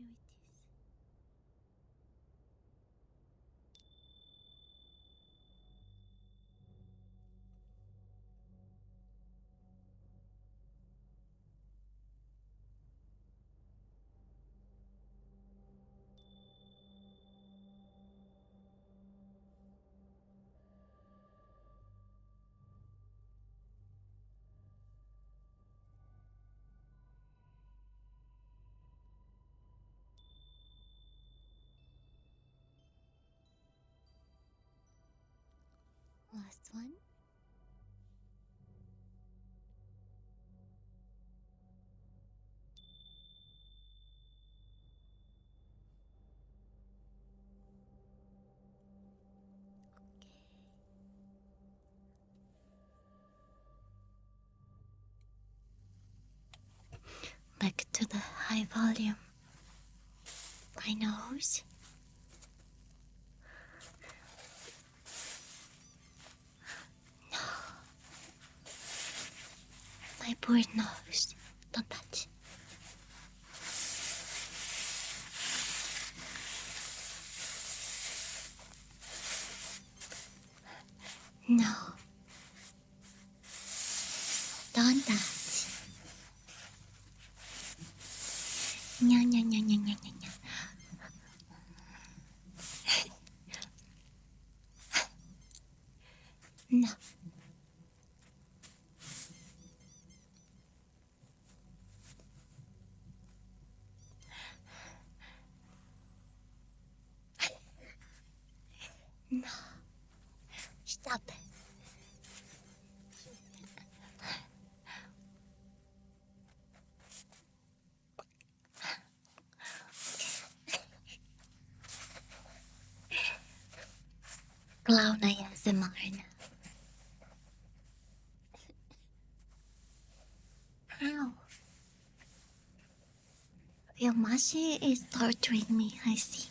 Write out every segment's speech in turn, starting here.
continue with this. Last one. Back to the high volume. My nose. No. My poor nose. Don't touch. No. Don't touch. Nya nya nya nya nya nya nya. No. No. Stop it. Clown ASMR na. Ow. Your Mashi is torturing me, I see.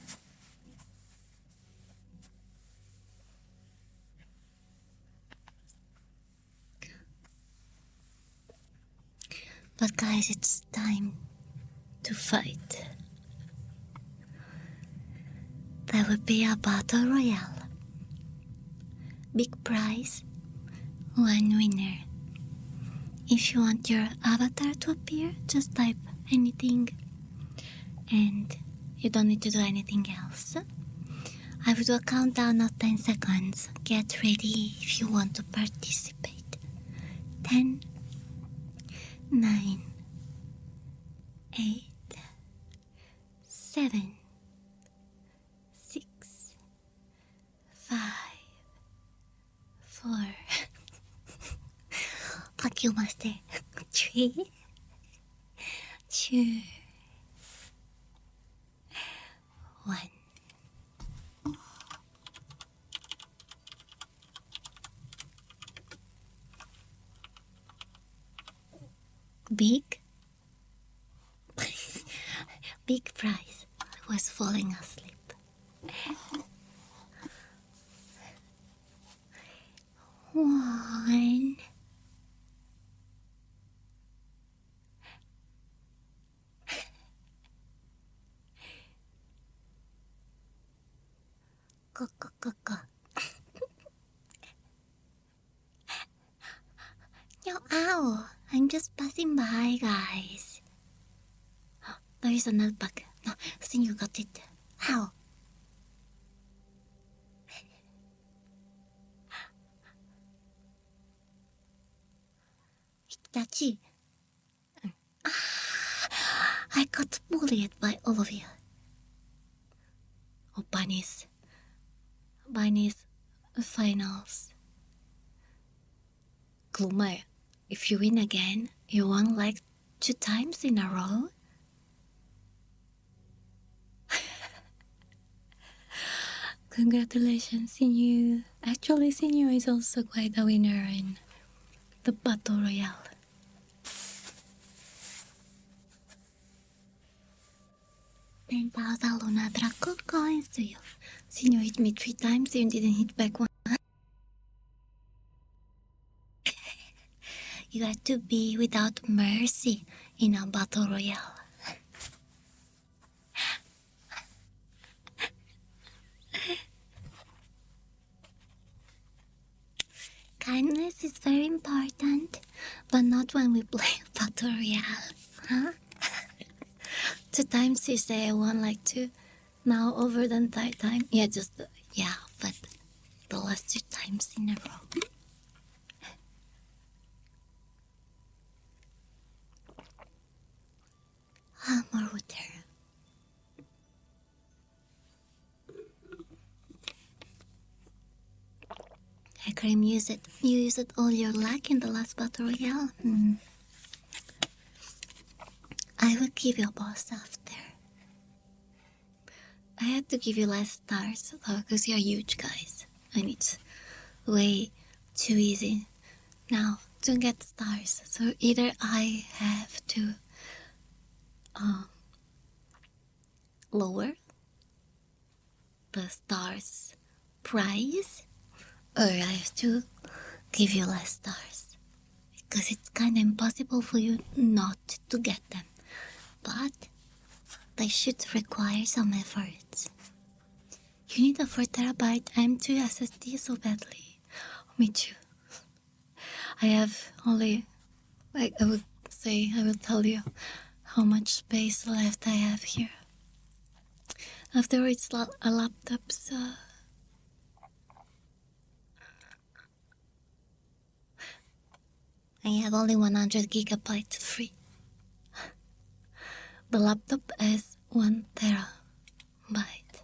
But guys, it's time to fight. There will be a battle royale. Big prize, one winner. If you want your avatar to appear, just type anything and you don't need to do anything else. I will do a countdown of 10 seconds. Get ready if you want to participate. 10, 9, 8, 7, 6, 5, 4. Fuck you, master. 3, 2, 1. Big prize. I was falling asleep. 1. Go. Yo, ow! I'm just passing by, guys. There is an alpaca. No, I think you got it. Ow! Hitachi. I got bullied by all of you. Oh, bunnies. Finals. Gloomer, if you win again, you won like 2 times in a row? Congratulations, Sinyu. Actually, Sinyu is also quite a winner in the Battle Royale. $10,000 Luna Draco coins to you. Sinyu hit me 3 times, you didn't hit back 1. You are to be without mercy in a Battle Royale. kindness is very important, but not when we play Battle Royale. Huh? 2 times you say I won like 2. Now over the entire time. Yeah, but the last 2 times in a row. More water. Hekarim, you used all your luck in the last Battle Royale. I will give you a boss after. I had to give you less stars though, because you're huge, guys. And it's way too easy now to get stars. So either I have to lower the stars price, or I have to give you less stars. Because it's kind of impossible for you not to get them. But they should require some efforts. You need a 4TB M2 SSD so badly. Me too. I have only, I will tell you how much space left I have here. Afterwards, a laptop's I have only 100 gigabytes free. The laptop has 1 terabyte.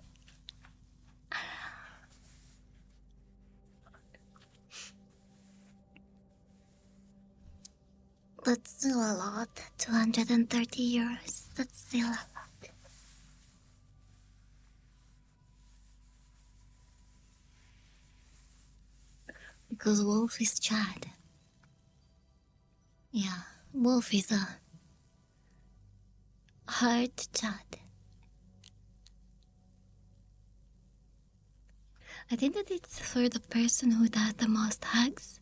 That's still a lot. 230 euros. That's still a lot. Because Wolf is Chad. Yeah, Wolf is a hard Chad. I think that it's for the person who does the most hugs.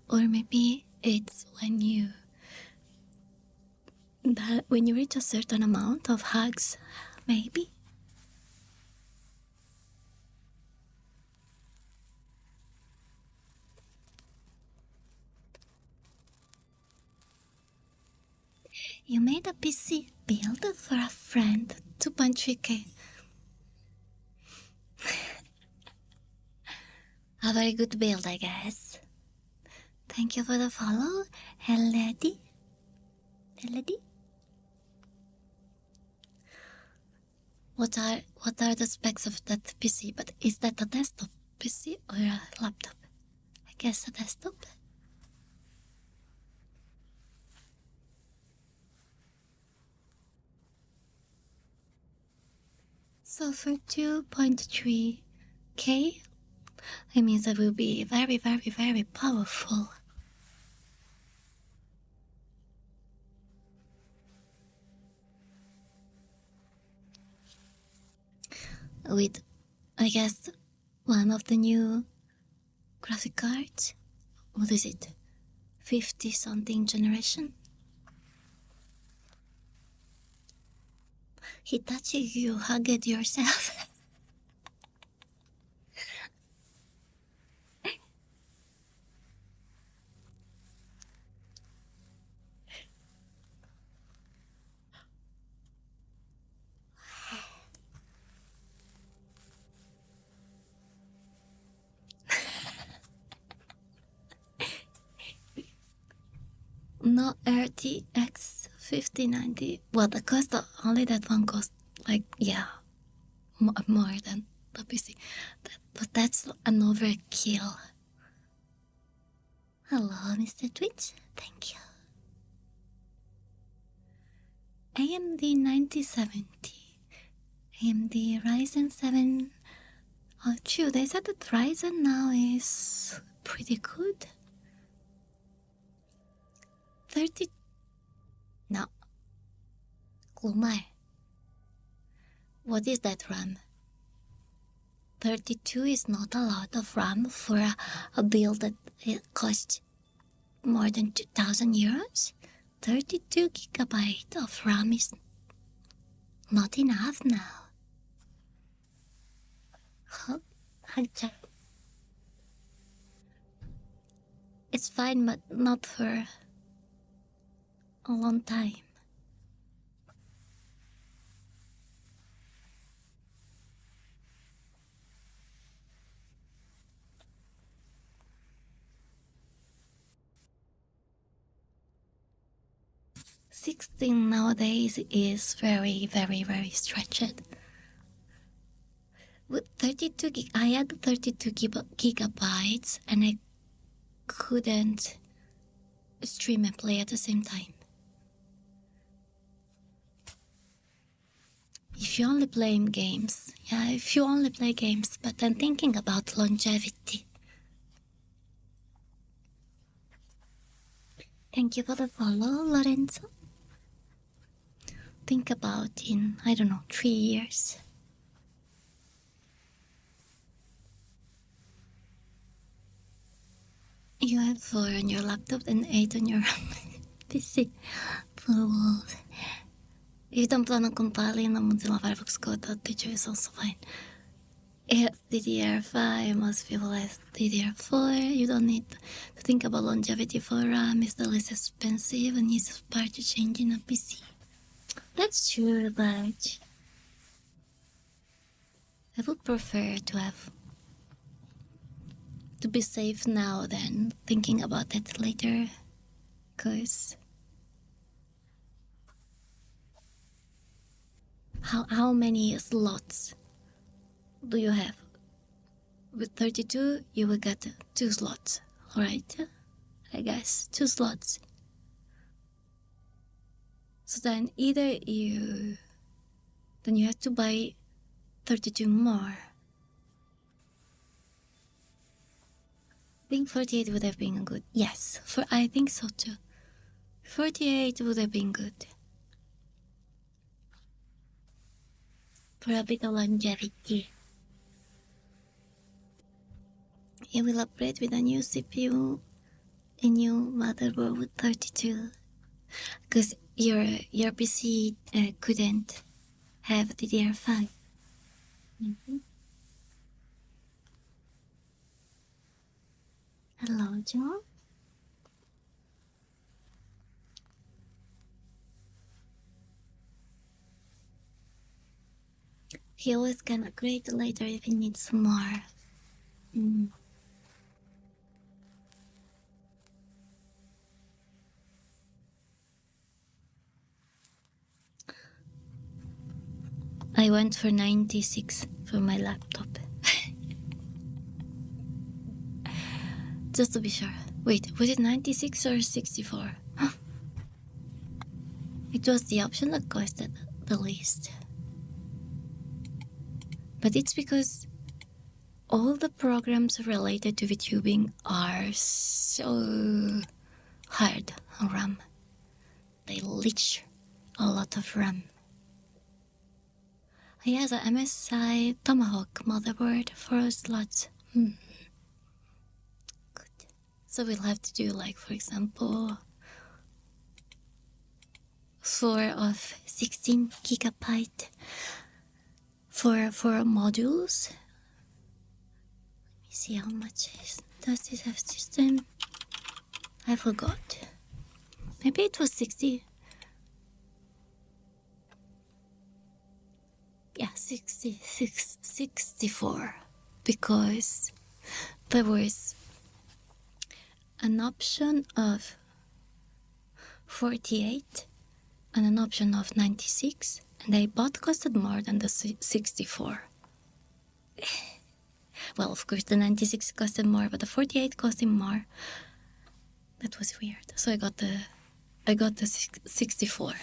Or maybe it's when you reach a certain amount of hugs, maybe. You made a PC build for a friend, 2.3k. A very good build, I guess. Thank you for the follow, Heledi. What are the specs of that PC? But is that a desktop PC or a laptop? I guess a desktop. So for 2.3k, it means that will be very, very, very powerful. With, I guess, one of the new graphic cards. What is it? 50 something generation? Hitachi, you hugged yourself. No RTX 5090. Well, the cost of only that one cost like, yeah, more than the PC. But that's an overkill. Hello, Mr. Twitch. Thank you. AMD 9070. AMD Ryzen 7. Oh, true. They said that Ryzen now is pretty good. 30. No. Glumai. What is that RAM? 32 is not a lot of RAM for a build that costs more than 2,000 euros. 32 gigabyte of RAM is not enough now. Huh? It's fine, but not for a long time. $16 nowadays is very, very, very stretched. With 32 gig, I had 32 gigabytes and I couldn't stream and play at the same time. If you only play games, if you only play games, but I'm thinking about longevity. Thank you for the follow, Lorenzo. Think about in, 3 years. You have 4 on your laptop and 8 on your PC. Poor wolf. If you don't plan on compiling the Mozilla Firefox code, that teacher is also fine. It's DDR5, most people have DDR4. You don't need to think about longevity for RAM. It's the less expensive and easiest part to change in a PC. That's true, but I would prefer to be safe now than thinking about it later, because how many slots do you have? With 32, you will get 2 slots, right? I guess 2 slots. So then you have to buy 32 more. I think 48 would have been good. Yes, I think so too. 48 would have been good. For a bit of longevity. It will upgrade with a new CPU, a new motherboard with 32. Because your PC couldn't have DDR5. Hello, John. He always can upgrade later if he needs more. I went for 96 for my laptop. Just to be sure. Wait, was it 96 or 64? It was the option that costed the least. But it's because all the programs related to VTubing are so hard on RAM. They leech a lot of RAM. He has a MSI Tomahawk motherboard, 4 slots. Good. So we'll have to do, like, for example, 4 of 16 gigabyte for 4 modules. Let me see how much does this have system. I forgot. Maybe it was 60. Yeah, 64. Because there was an option of 48 and an option of 96, and they both costed more than the 64. Well, of course, the 96 costed more, but the 48 costed more. That was weird. So I got the 64.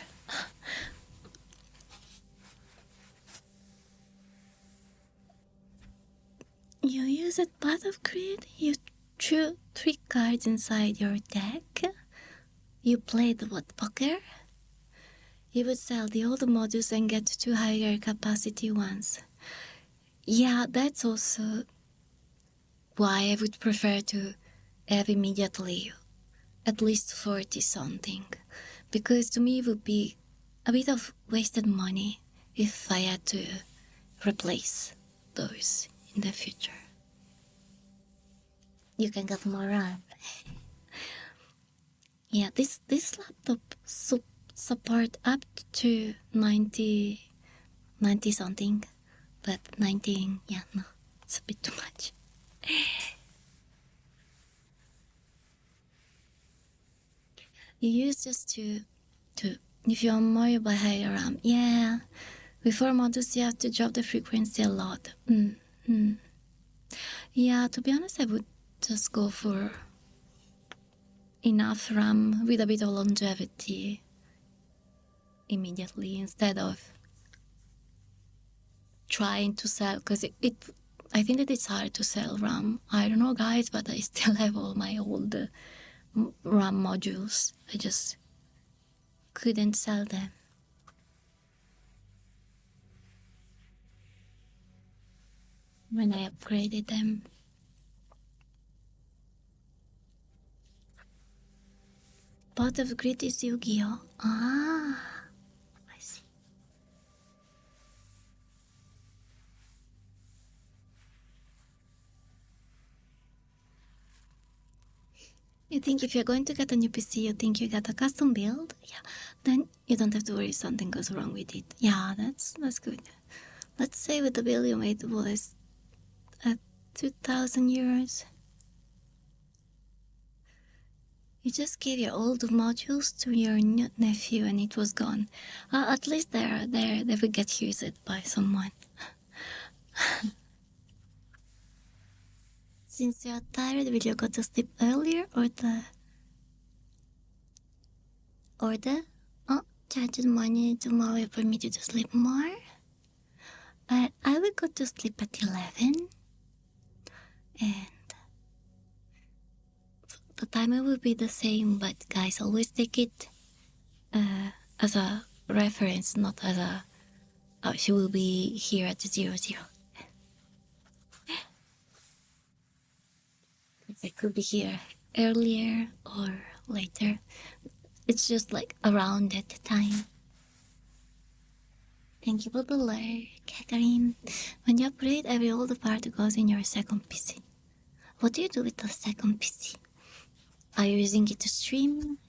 You use it Battlefield? You threw 3 cards inside your deck? You played what, poker? You would sell the older modules and get 2 higher capacity ones. Yeah, that's also why I would prefer to have immediately at least 40 something. Because to me it would be a bit of wasted money if I had to replace those in the future. You can get more RAM. Yeah, this laptop support up to 90 something, but 19, yeah, no, it's a bit too much. You use just to if you're more by higher RAM, yeah. Before models, you have to drop the frequency a lot. Yeah, to be honest, I would just go for enough RAM with a bit of longevity immediately instead of trying to sell, because I think that it's hard to sell RAM. I don't know, guys, but I still have all my old RAM modules. I just couldn't sell them when I upgraded them. Part of Grid is Yu-Gi-Oh! Ah, I see. You think if you're going to get a new PC, you think you get a custom build? Yeah, then you don't have to worry if something goes wrong with it. Yeah, that's good. Let's say with the build you made was at 2,000 euros. You just gave your old modules to your nephew and it was gone. At least they will get used by someone. Since you're tired, will you go to sleep earlier or charge money tomorrow for me to sleep more? I will go to sleep at 11 and the timer will be the same, but guys, always take it as a reference, not as a she will be here at 00. I could be here earlier or later. It's just like around that time. Thank you for the alert, Catherine. When you upgrade, every old part goes in your second PC. What do you do with the second PC? Are you using it to stream?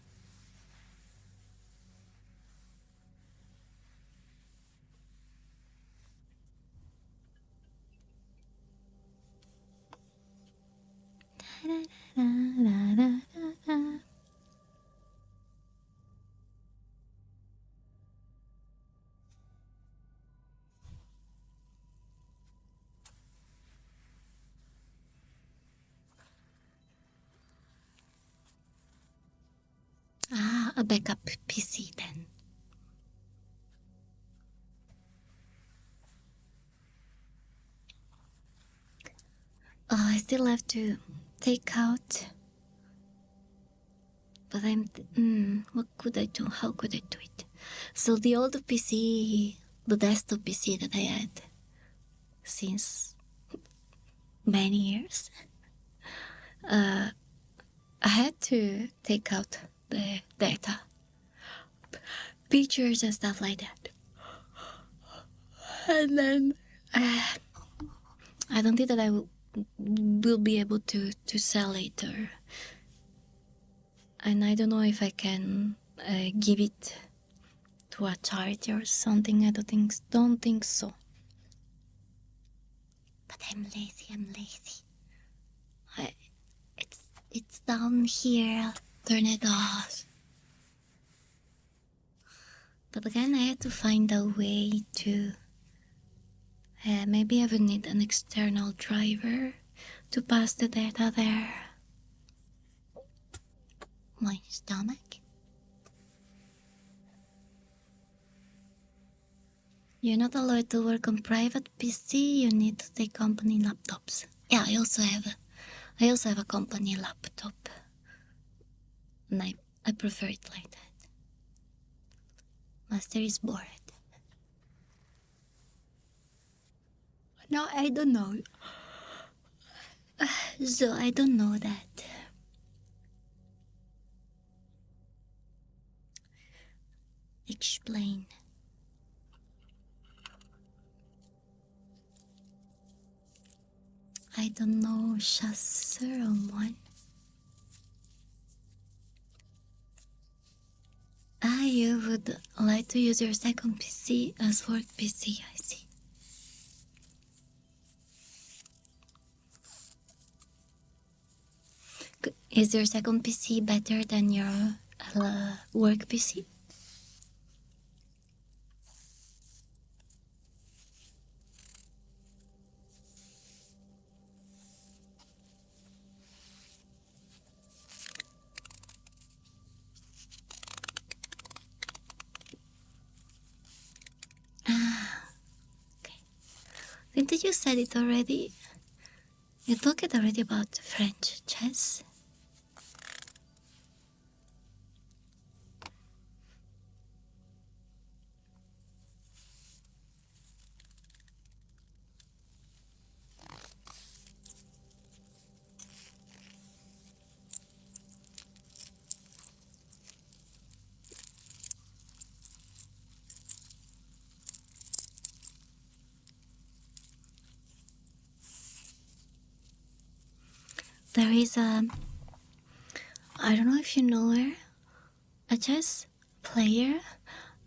A backup PC then. I still have to take out. But what could I do? How could I do it? So the old PC, the desktop PC that I had since many years, I had to take out the data, pictures and stuff like that. And then I don't think that I will be able to sell it, and I don't know if I can give it to a charity or something. I don't think so. But I'm lazy. It's down here. I'll turn it off. But again, I have to find a way to. Maybe I would need an external driver to pass the data there. My stomach. You're not allowed to work on private PC. You need to take company laptops. Yeah, I also have a company laptop, and I prefer it like that. Master is bored. No, I don't know. So I don't know that. Explain. I don't know, chasseur one. you would like to use your second PC as work PC, I see. Is your second PC better than your work PC? Okay. Didn't you said it already? You talked already about French chess? There is I don't know if you know her, a chess player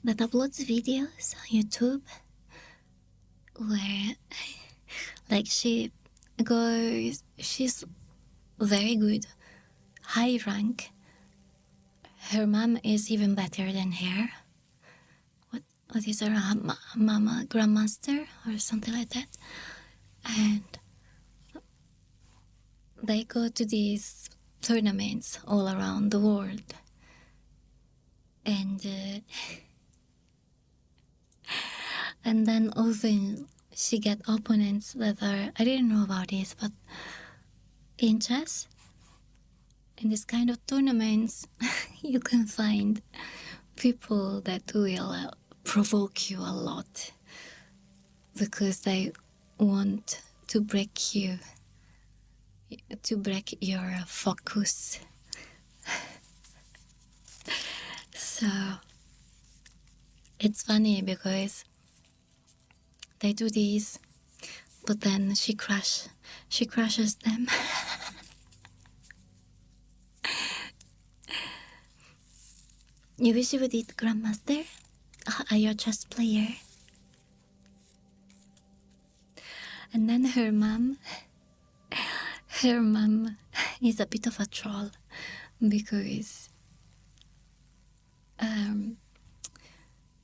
that uploads videos on YouTube where like she's very good, high rank. Her mom is even better than her. What is her mama, grandmaster or something like that? And they go to these tournaments all around the world. And and then often she get opponents that are, I didn't know about this, but in chess, in this kind of tournaments, you can find people that will provoke you a lot because they want to break you, to break your focus. So it's funny because they do this, but then she crushes them. You wish you would eat Grandmaster? Are you a chess player? And then her mom is a bit of a troll because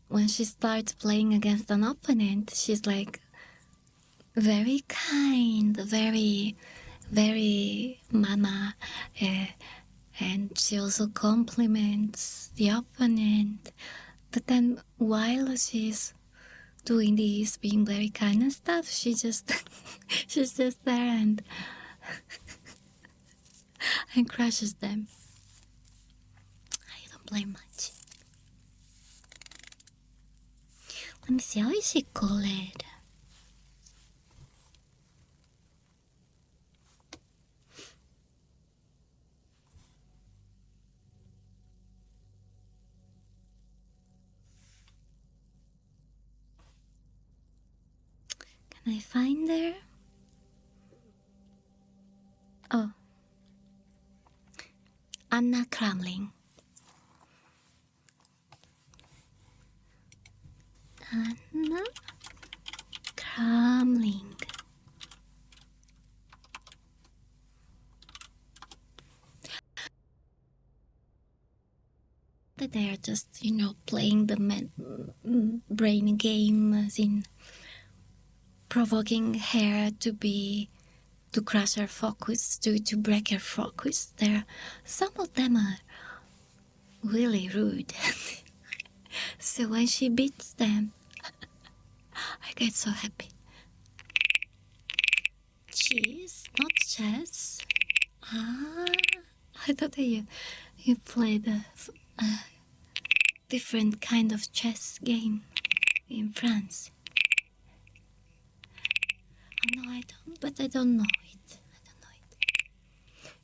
when she starts playing against an opponent, she's like very kind, very, very mama, and she also compliments the opponent. But then while she's doing this, being very kind and stuff, she's just there and crushes them. I don't play much. Let me see, how is she called? Can I find her? Oh, Anna Kramling. Anna Kramling. That they are just, playing the brain game, as in provoking her to crush her focus, to break her focus. Some of them are really rude. So when she beats them, I get so happy. Cheese, not chess. I thought that you played a different kind of chess game in France. No, I don't, but I don't know it.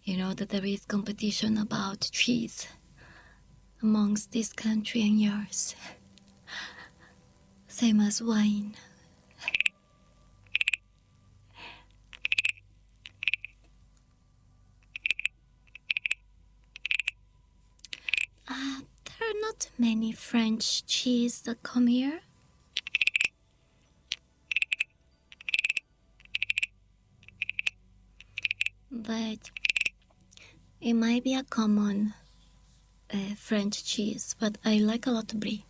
You know that there is competition about cheese amongst this country and yours. Same as wine. There are not many French cheese that come here. But it might be a common French cheese, but I like a lot brie.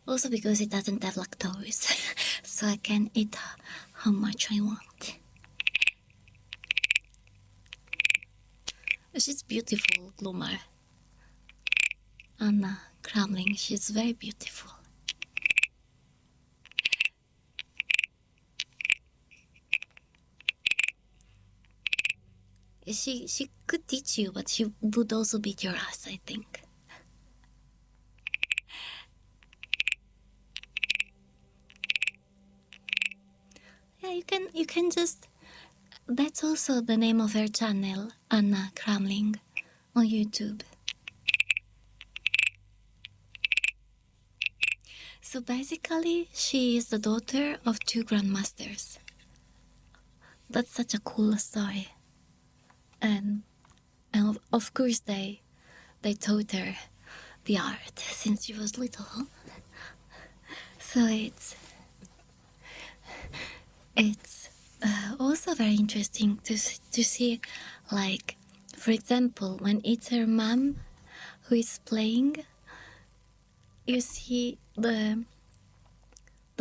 Also because it doesn't have lactose, so I can eat how much I want. She's beautiful, Glumar. Anna Kramling, she's very beautiful. She could teach you, but she would also beat your ass, I think. Yeah, you can just. That's also the name of her channel, Anna Kramling, on YouTube. So basically, she is the daughter of two grandmasters. That's such a cool story. And of course they taught her the art since she was little. So it's also very interesting to see, like, for example, when it's her mom who is playing, you see the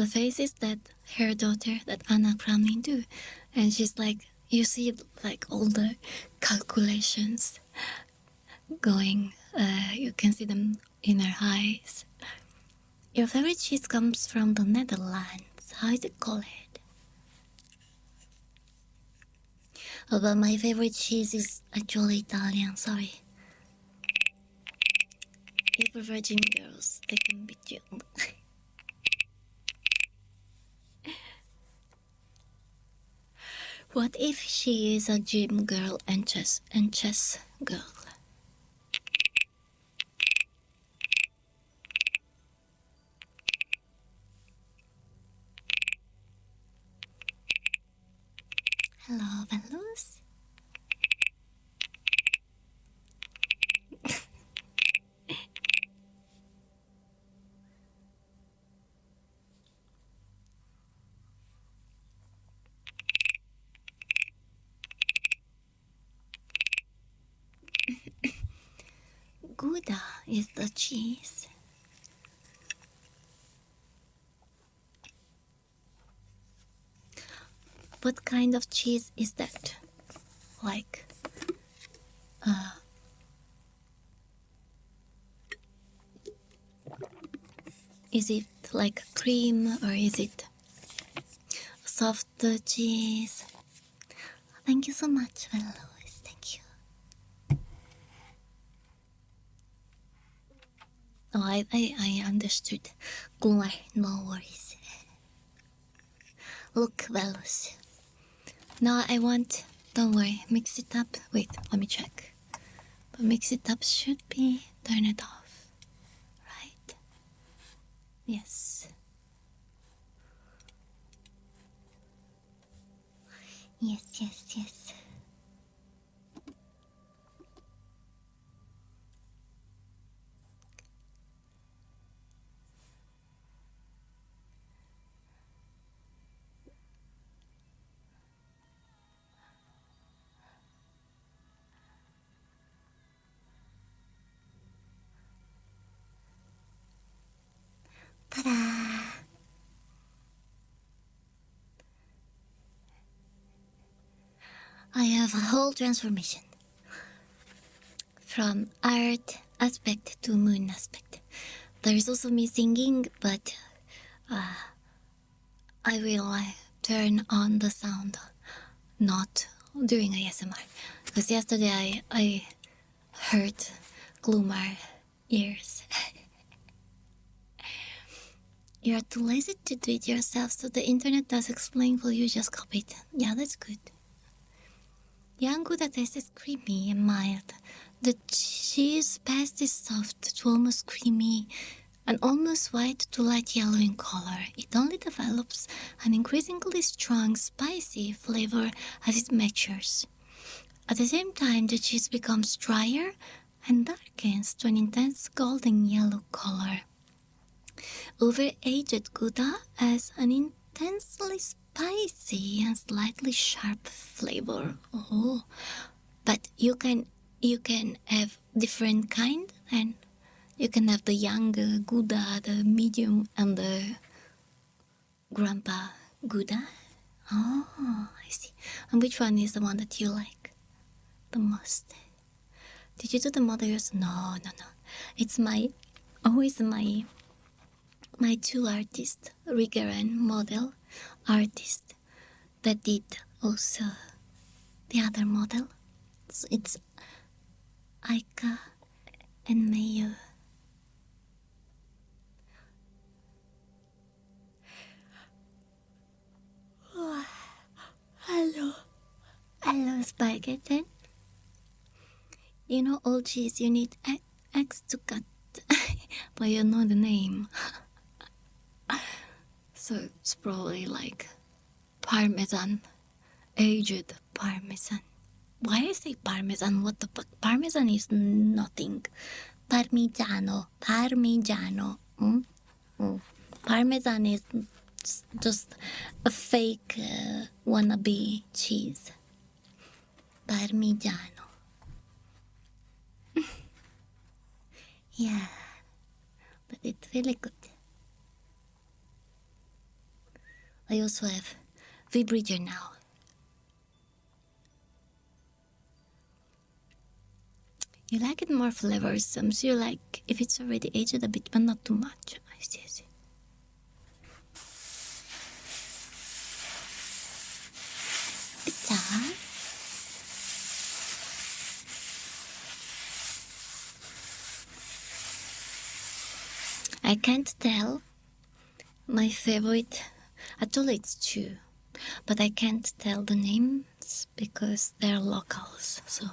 faces that her daughter, that Anna Kramling, do, and she's like, you see like all the calculations going. You can see them in her eyes. Your favorite cheese comes from the Netherlands. How is it called? Oh, but my favorite cheese is actually Italian. Sorry. You prefer gym girls? They can beat you. What if she is a gym girl and chess girl? Hello, Velus. Gouda is the cheese. What kind of cheese is that? Like, is it like cream or is it soft cheese? Thank you so much, Velois. Thank you. Oh, I understood. Glumar, no worries. Look, Velois. Now I want. Don't worry. Mix it up. Wait, let me check. But mix it up should be turn it off, right? Yes. Yes. Ta-da! I have a whole transformation from art aspect to moon aspect. There is also me singing, but I will turn on the sound, not during ASMR, because yesterday I hurt Glumar ears. You're too lazy to do it yourself, so the internet does explain for you, just copy it. Yeah, that's good. Young Gouda taste is creamy and mild. The cheese paste is soft to almost creamy and almost white to light yellow in color. It only develops an increasingly strong, spicy flavor as it matures. At the same time, the cheese becomes drier and darkens to an intense golden yellow color. Over-aged Gouda has an intensely spicy and slightly sharp flavor. Oh, but you can have different kind, and you can have the young Gouda, the medium, and the grandpa Gouda. Oh, I see. And which one is the one that you like the most? Did you do the models? No. It's always my two artists, rigger and model artist, that did also the other model. It's Aika and Mayu. Oh, hello, Spaghetti. You know, all cheese, you need eggs to cut, but you know the name. So it's probably like Parmesan, aged Parmesan. Why I say Parmesan? What the fuck? Parmesan is nothing. Parmigiano. Parmesan is just a fake wannabe cheese. Parmigiano. Yeah, but it's really good. I also have Vibridger now. You like it more flavorsome, so you like if it's already aged a bit, but not too much. I see. Pizza. I can't tell my favorite. Actually, it's two, but I can't tell the names because they're locals. So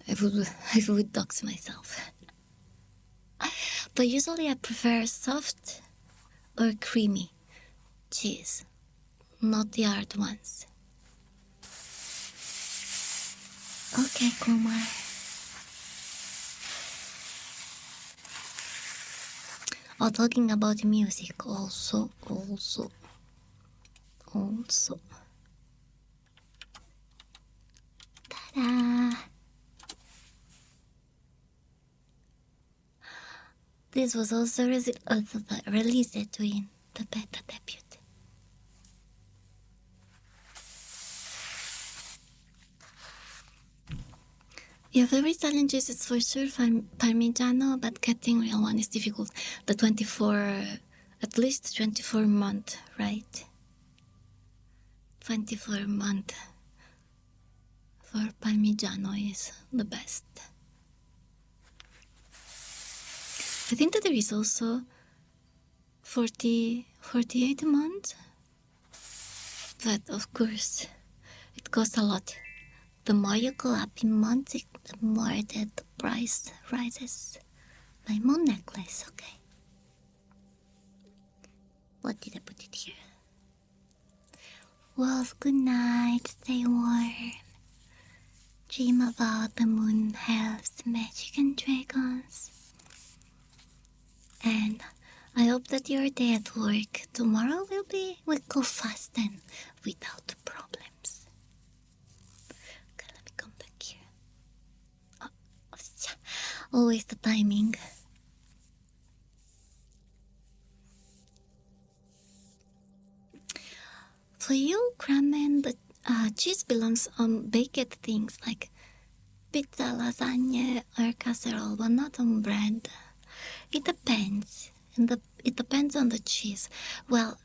I would dox myself. But usually I prefer soft or creamy cheese, not the hard ones. Okay, Kumar. Oh, talking about music also. Ta-da! This was also released in the beta debut. Your favorite challenges is for sure Parmigiano, but getting real one is difficult. The 24, at least 24 month, right? 24 month for Parmigiano is the best. I think that there is also 48 months, but of course it costs a lot. The more you go up in months, the more that the price rises. My moon necklace, okay. What did I put it here? Wolf, good night, stay warm. Dream about the moon, elves, magic and dragons. And I hope that your day at work tomorrow will go fast and without problems. Okay, let me come back here. Always the timing. For you, ramen, the cheese belongs on baked things like pizza, lasagna, or casserole, but not on bread. It depends, and it depends on the cheese. Well,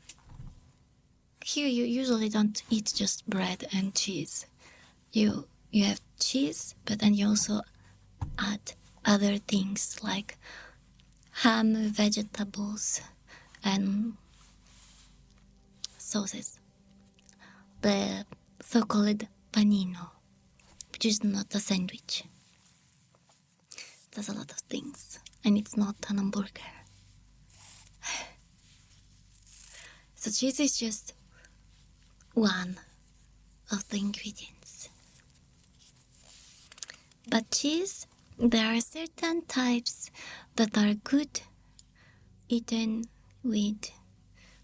here you usually don't eat just bread and cheese. You have cheese, but then you also add other things like ham, vegetables, and sauces. The so-called panino, which is not a sandwich. It does a lot of things, and it's not an hamburger. So cheese is just one of the ingredients. But cheese There are certain types that are good eaten with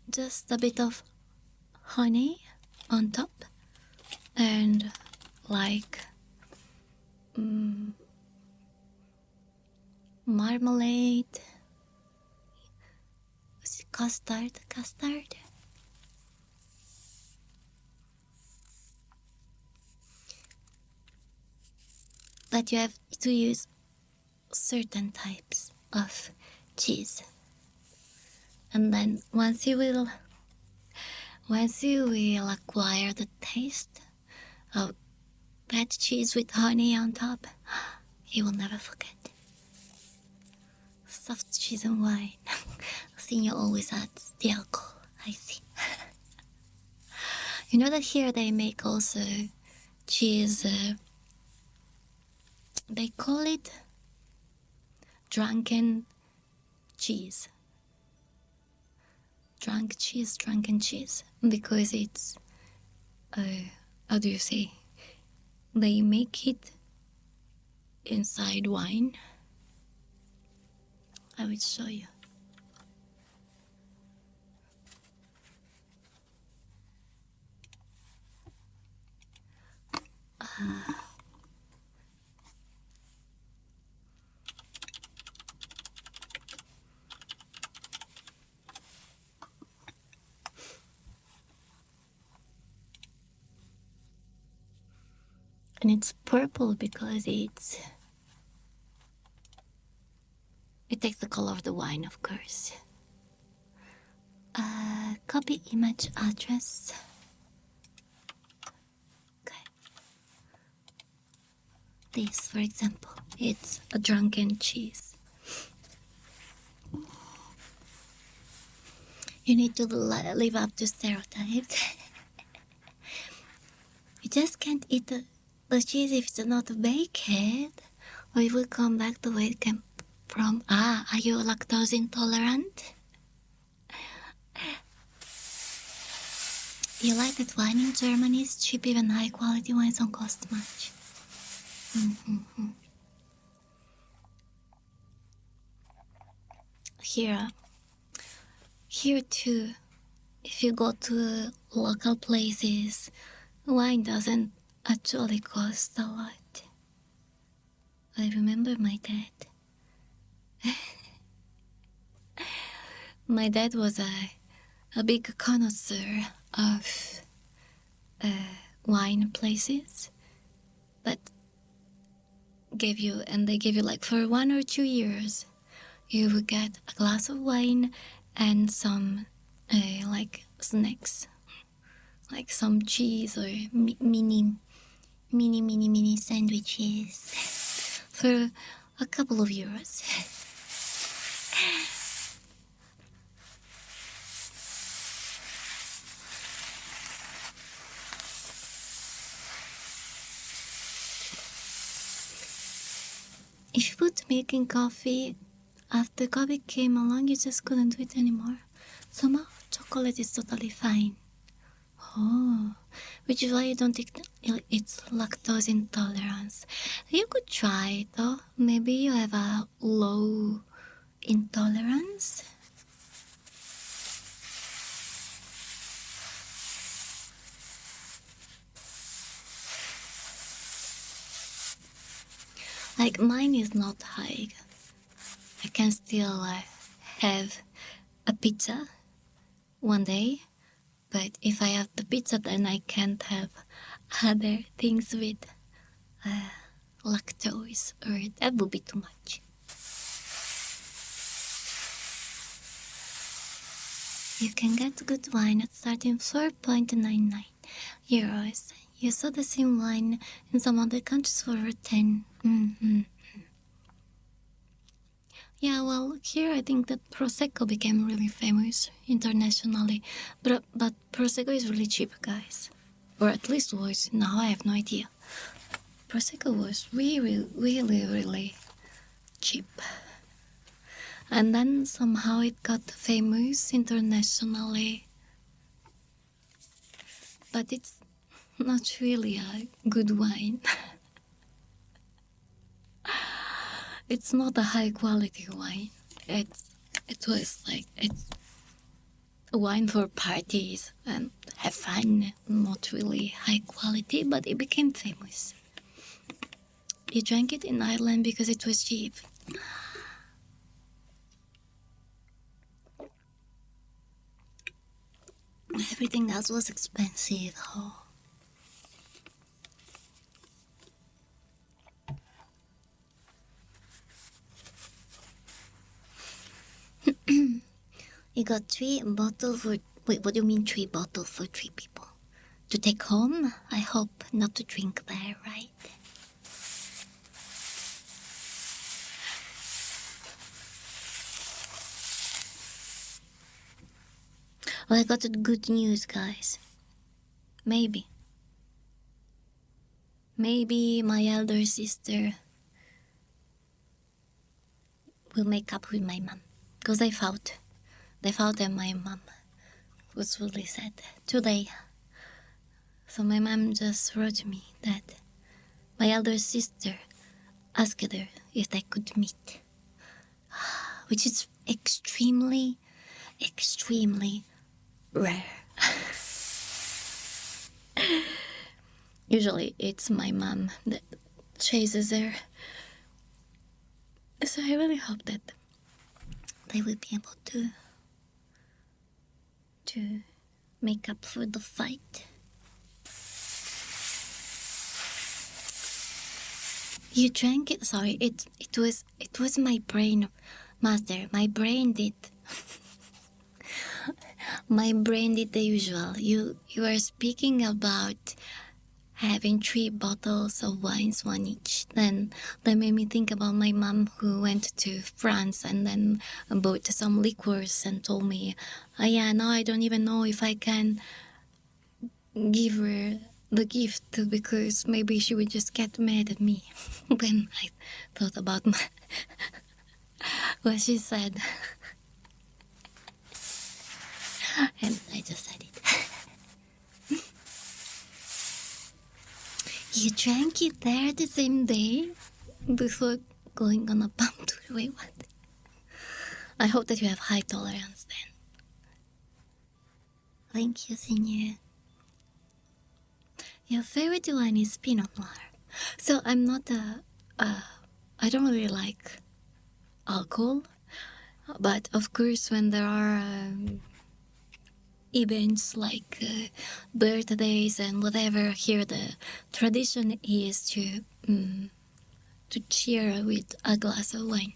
just a bit of honey on top and like marmalade, custard. But you have to use certain types of cheese. And then once you will acquire the taste of that cheese with honey on top, you will never forget. Soft cheese and wine. Senior always adds the alcohol, I see. You know that here they make also cheese, they call it drunken cheese. Drunken cheese. Because it's, how do you say? They make it inside wine. I will show you. And it's purple because it takes the color of the wine, of course. Copy image address. Okay. This, for example, it's a drunken cheese. You need to live up to stereotypes. You just can't eat the cheese if it's not baked, or it will come back the way it came from. Are you lactose intolerant? You like that wine in Germany is cheap, even high quality wines don't cost much. Here too, if you go to local places, wine doesn't actually cost a lot. I remember my dad. My dad was a big connoisseur of wine places that they gave you like for 1 or 2 years, you would get a glass of wine and some like snacks, like some cheese or mini sandwiches for a couple of euros. If you put milk in coffee, after coffee came along, you just couldn't do it anymore. Somehow, chocolate is totally fine. Oh, which is why you don't think it's lactose intolerance. You could try it though. Maybe you have a low intolerance. Like mine is not high. I can still have a pizza one day, but if I have the pizza, then I can't have other things with lactose, or that would be too much. You can get good wine at starting 4.99 euros. You saw the same wine in some other countries for 10. Yeah, well, here I think that Prosecco became really famous internationally. But Prosecco is really cheap, guys. Or at least was. Now I have no idea. Prosecco was really, really, really cheap. And then somehow it got famous internationally. But it's not really a good wine. It's not a high quality wine. It's a wine for parties and have fun. Not really high quality, but it became famous. You drank it in Ireland because it was cheap. Everything else was expensive, though. You got 3 bottles for... Wait, what do you mean 3 bottles for 3 people? To take home? I hope not to drink there, right? Well, I got good news, guys. Maybe my elder sister will make up with my mom. Because they fought and my mom was really sad today. So my mom just wrote me that my elder sister asked her if they could meet. Which is extremely, extremely rare. Usually it's my mom that chases her. So I really hope that they will be able to make up for the fight. You drank it? Sorry, it was my brain, master. My brain did. My brain did the usual. You were speaking about having 3 bottles of wines, 1 each. Then that made me think about my mom who went to France and then bought some liquors and told me, oh yeah, now I don't even know if I can give her the gift because maybe she would just get mad at me. Then I thought about what she said. And I just said it. You drank it there the same day before going on a bump tour? Wait, what? I hope that you have high tolerance then. Thank you, Senior. Your favorite wine is Pinot Noir. So I'm not I don't really like alcohol. But of course when there are events like birthdays and whatever, here the tradition is to cheer with a glass of wine.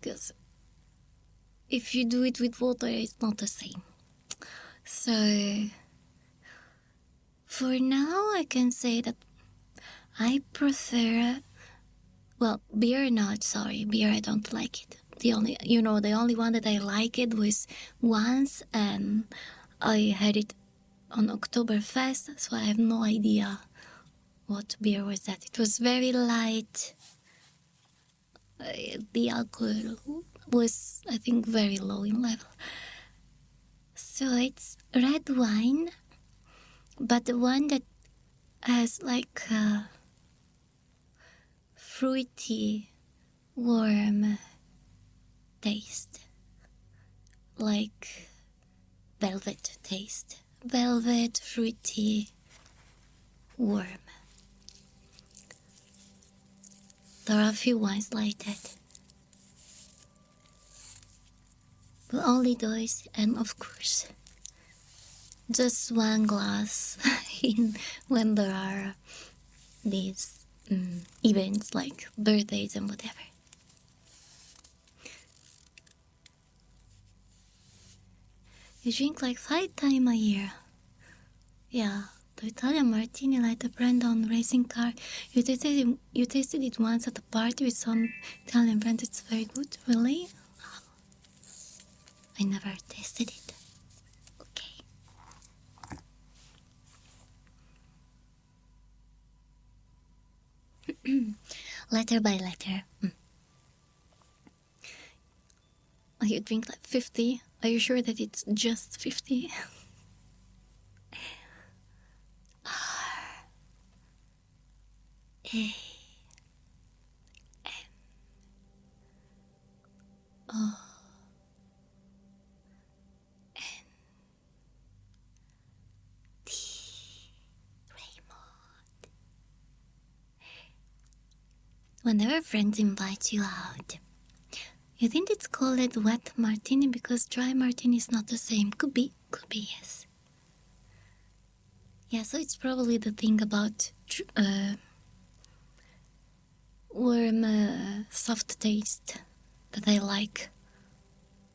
Because if you do it with water, it's not the same. So for now, I can say that I prefer, well, beer not, sorry, beer I don't like it. The only one that I liked it was once, and I had it on Oktoberfest, so I have no idea what beer was that. It was very light. The alcohol was, I think, very low in level. So it's red wine, but the one that has like a fruity, warm taste, like velvet taste. Velvet, fruity, warm. There are a few wines like that. But only those, and of course, just 1 glass when there are these events like birthdays and whatever. You drink like 5 times a year. Yeah, the Italian martini like the brand on racing car. You tasted it once at a party with some Italian friends. It's very good, really? Oh, I never tasted it. Okay. Letter by letter. You drink like 50. Are you sure that it's just 50? Oh. And Raymond. Whenever friends invite you out, you think it's called wet martini because dry martini is not the same. Could be, yes. Yeah, so it's probably the thing about warm, soft taste that I like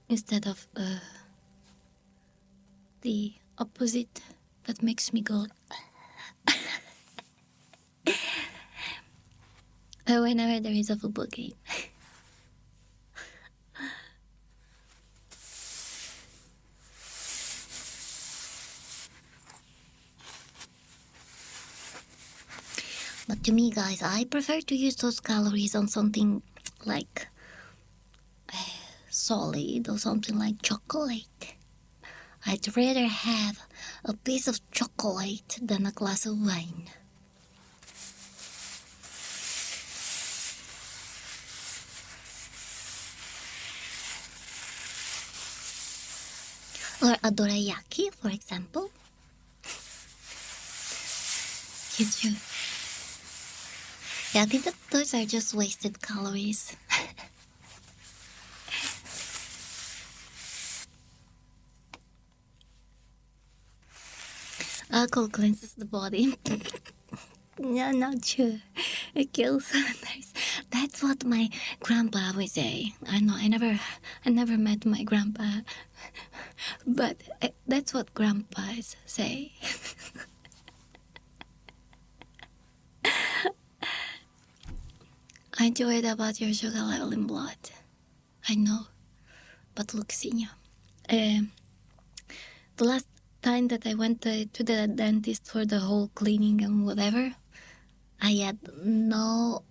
instead of the opposite that makes me go whenever there is a football game. But to me, guys, I prefer to use those calories on something like solid or something like chocolate. I'd rather have a piece of chocolate than a glass of wine. Or a dorayaki, for example. Yeah, I think that those are just wasted calories. Alcohol cleanses the body. No, not true. It kills others. That's what my grandpa would say. I know. I never met my grandpa, but that's what grandpas say. I enjoyed about your sugar level in blood. I know, but Luxinho. The last time that I went to the dentist for the whole cleaning and whatever, I had no,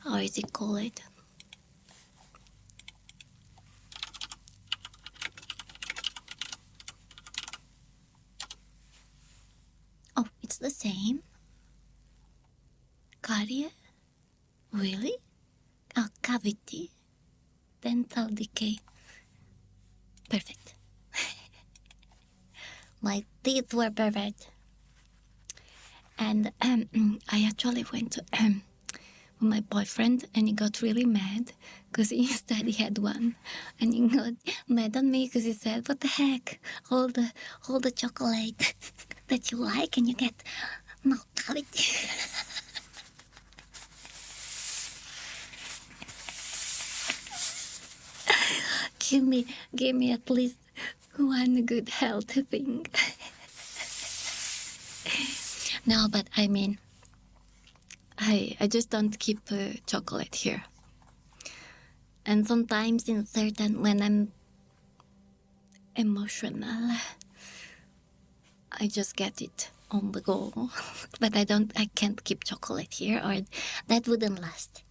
how is it called? Oh, it's the same. Caries? Really? Oh, cavity. Dental decay. Perfect. My teeth were perfect. And I actually went to with my boyfriend and he got really mad because he said he had one. And he got mad at me because he said, what the heck? All the chocolate that you like and you get no cavity. give me at least one good health thing. No, but I mean, I just don't keep chocolate here. And sometimes when I'm emotional, I just get it on the go. But I can't keep chocolate here or that wouldn't last.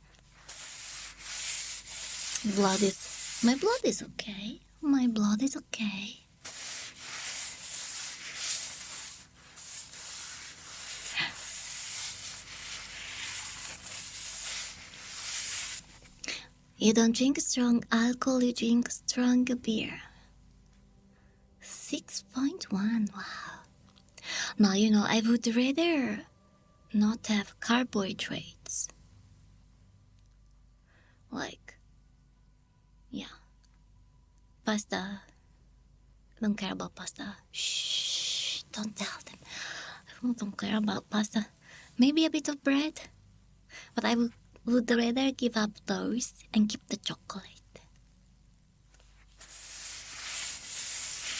My blood is okay. My blood is okay. You don't drink strong alcohol, you drink strong beer. 6.1, wow. Now, I would rather not have carbohydrates. Like, yeah. Pasta. I don't care about pasta. Shh, don't tell them. I don't care about pasta. Maybe a bit of bread. But I would rather give up those and keep the chocolate.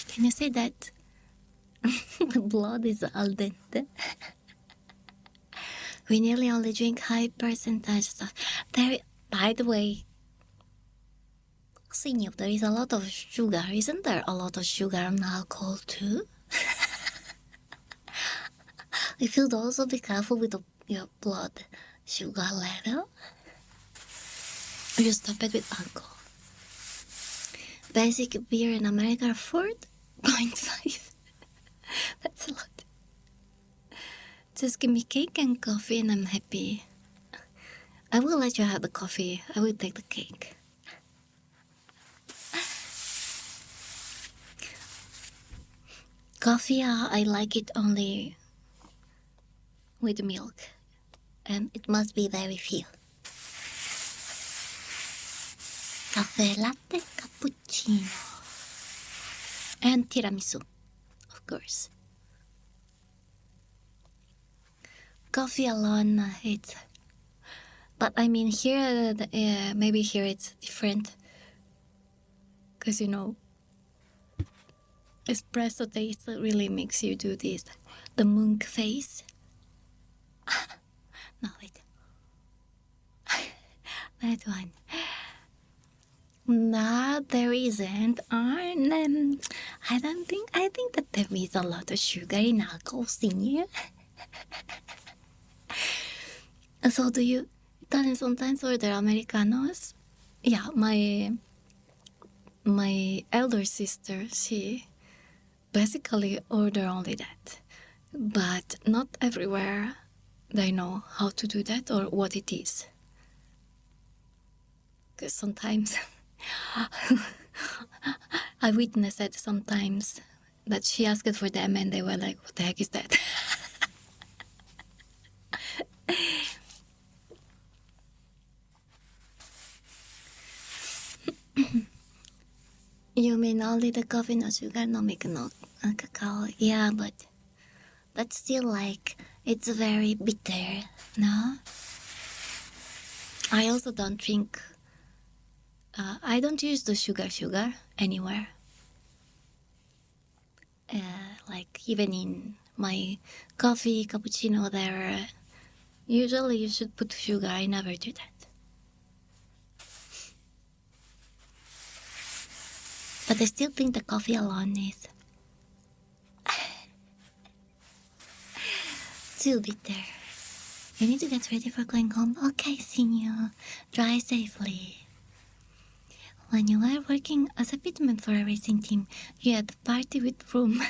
Can you say that? The blood is al dente. We nearly only drink high percentage stuff. By the way, Sinyo, there is a lot of sugar. Isn't there a lot of sugar and alcohol too? You should also be careful with your blood sugar level. You stop it with alcohol. Basic beer in America are 4.5. That's a lot. Just give me cake and coffee and I'm happy. I will let you have the coffee. I will take the cake. Coffee, I like it only with milk, and it must be very few. Cafe latte, cappuccino, and tiramisu, of course. Coffee alone, but I mean here, maybe here it's different, because espresso taste really makes you do this, the monk face. No, wait. That one. No, there isn't. I think that there is a lot of sugar in alcohols in here. So do you Italian sometimes order Americanos? Yeah, my elder sister, she basically order only that. But not everywhere they know how to do that or what it is. Because sometimes I witnessed it sometimes that she asked for them and they were like, what the heck is that? You mean only the coffee, no sugar, no milk, no cacao? Yeah, but that's still like, it's very bitter, no? I also don't drink, I don't use the sugar anywhere. Like even in my coffee, cappuccino there, usually you should put sugar. I never do that. But I still think the coffee alone is too bitter. You need to get ready for going home. Okay, senior. Drive safely. When you were working as a pitman for a racing team, you had a party with room.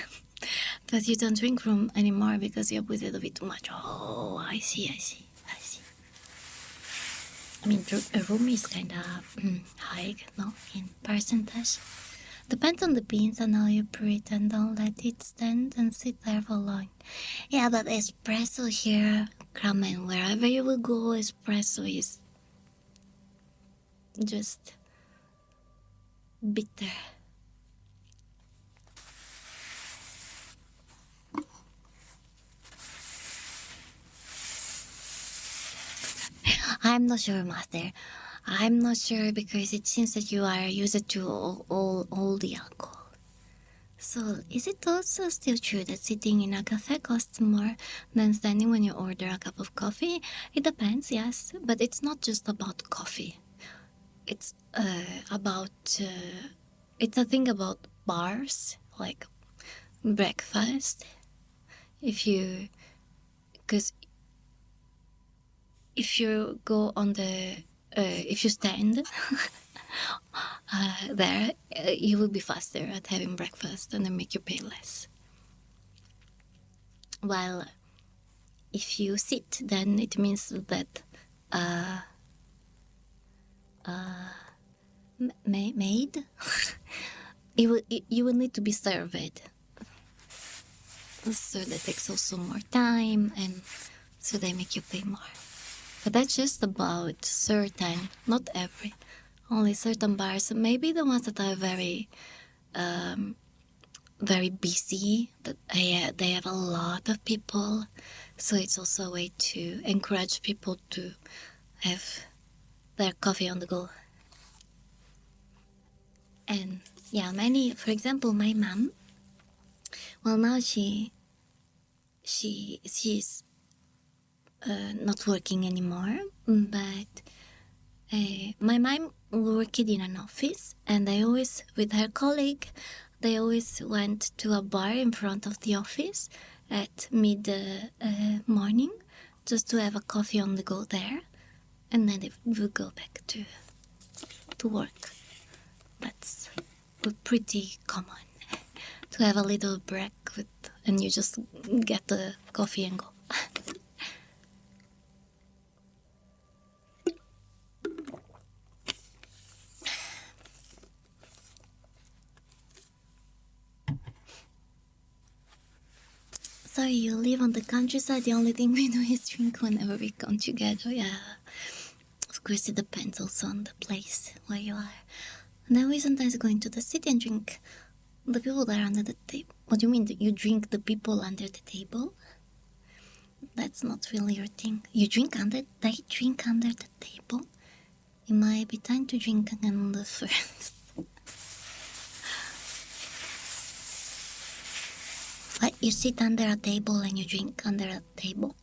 But you don't drink room anymore because you put it a bit too much. Oh, I see. I mean, a room is kind of high, no, in percentage. Depends on the beans and how you brew it, and don't let it stand and sit there for long. Yeah, but espresso here, Kramen, wherever you will go, espresso is just bitter. I'm not sure, Master. I'm not sure because it seems that you are used to all the alcohol. So, is it also still true that sitting in a cafe costs more than standing when you order a cup of coffee? It depends, yes, but it's not just about coffee. It's it's a thing about bars, like breakfast. Because if you go on if you stand there, you will be faster at having breakfast and then make you pay less. While if you sit, then it means that maid, you will need to be served. So that takes also more time, and so they make you pay more. But that's just about certain, not every, only certain bars. Maybe the ones that are very, very busy, that they have a lot of people. So it's also a way to encourage people to have their coffee on the go. And yeah, for example, my mom, well, now she's not working anymore, but my mom worked in an office, and with her colleague, they always went to a bar in front of the office at morning just to have a coffee on the go there, and then they would go back to work. That's pretty common, to have a little break and you just get the coffee and go. sorry, you live on the countryside. The only thing we do is drink whenever we come together. Yeah. Of course, it depends also on the place where you are. And then we sometimes go into the city and drink the people that are under the table. What do you mean? You drink the people under the table? That's not really your thing. They drink under the table? It might be time to drink again on the first. What? You sit under a table and you drink under a table?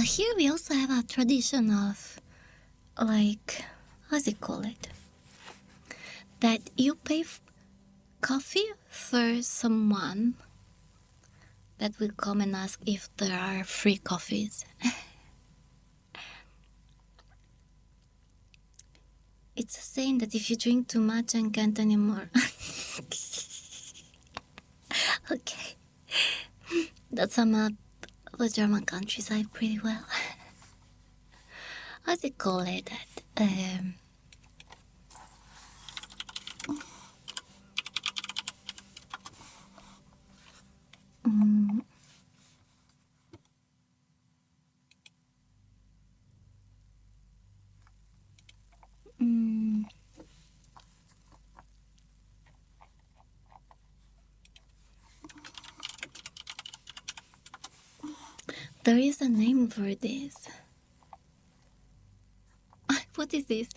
Here we also have a tradition of, like, how's it called? That you pay coffee for someone that will come and ask if there are free coffees. It's a saying that if you drink too much and can't anymore. Okay. That sum up the German countryside pretty well. How's it called? Mm, mm, there is a name for this. What is this?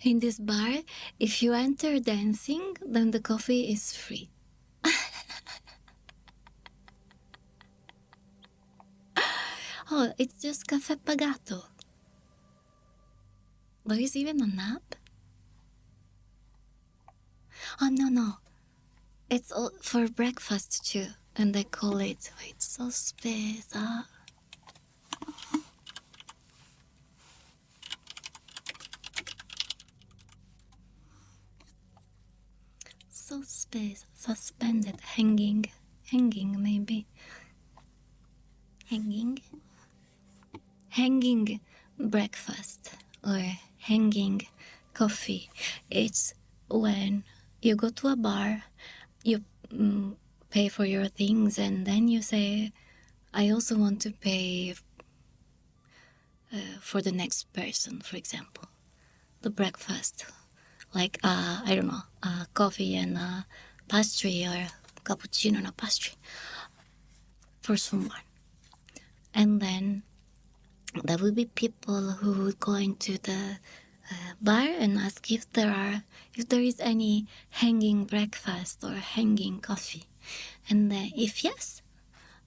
In this bar, if you enter dancing, then the coffee is free. Oh, it's just caffè pagato. There is even an app? Oh, no. It's all for breakfast too. And they call it, wait, so space. So space, suspended, hanging maybe. Hanging breakfast or hanging coffee. It's when you go to a bar, you pay for your things, and then you say, I also want to pay for the next person, for example, the breakfast. Like, I don't know, coffee and pastry, or cappuccino and a pastry for someone. And then there will be people who would go into the bar and ask if there is any hanging breakfast or hanging coffee. And if yes,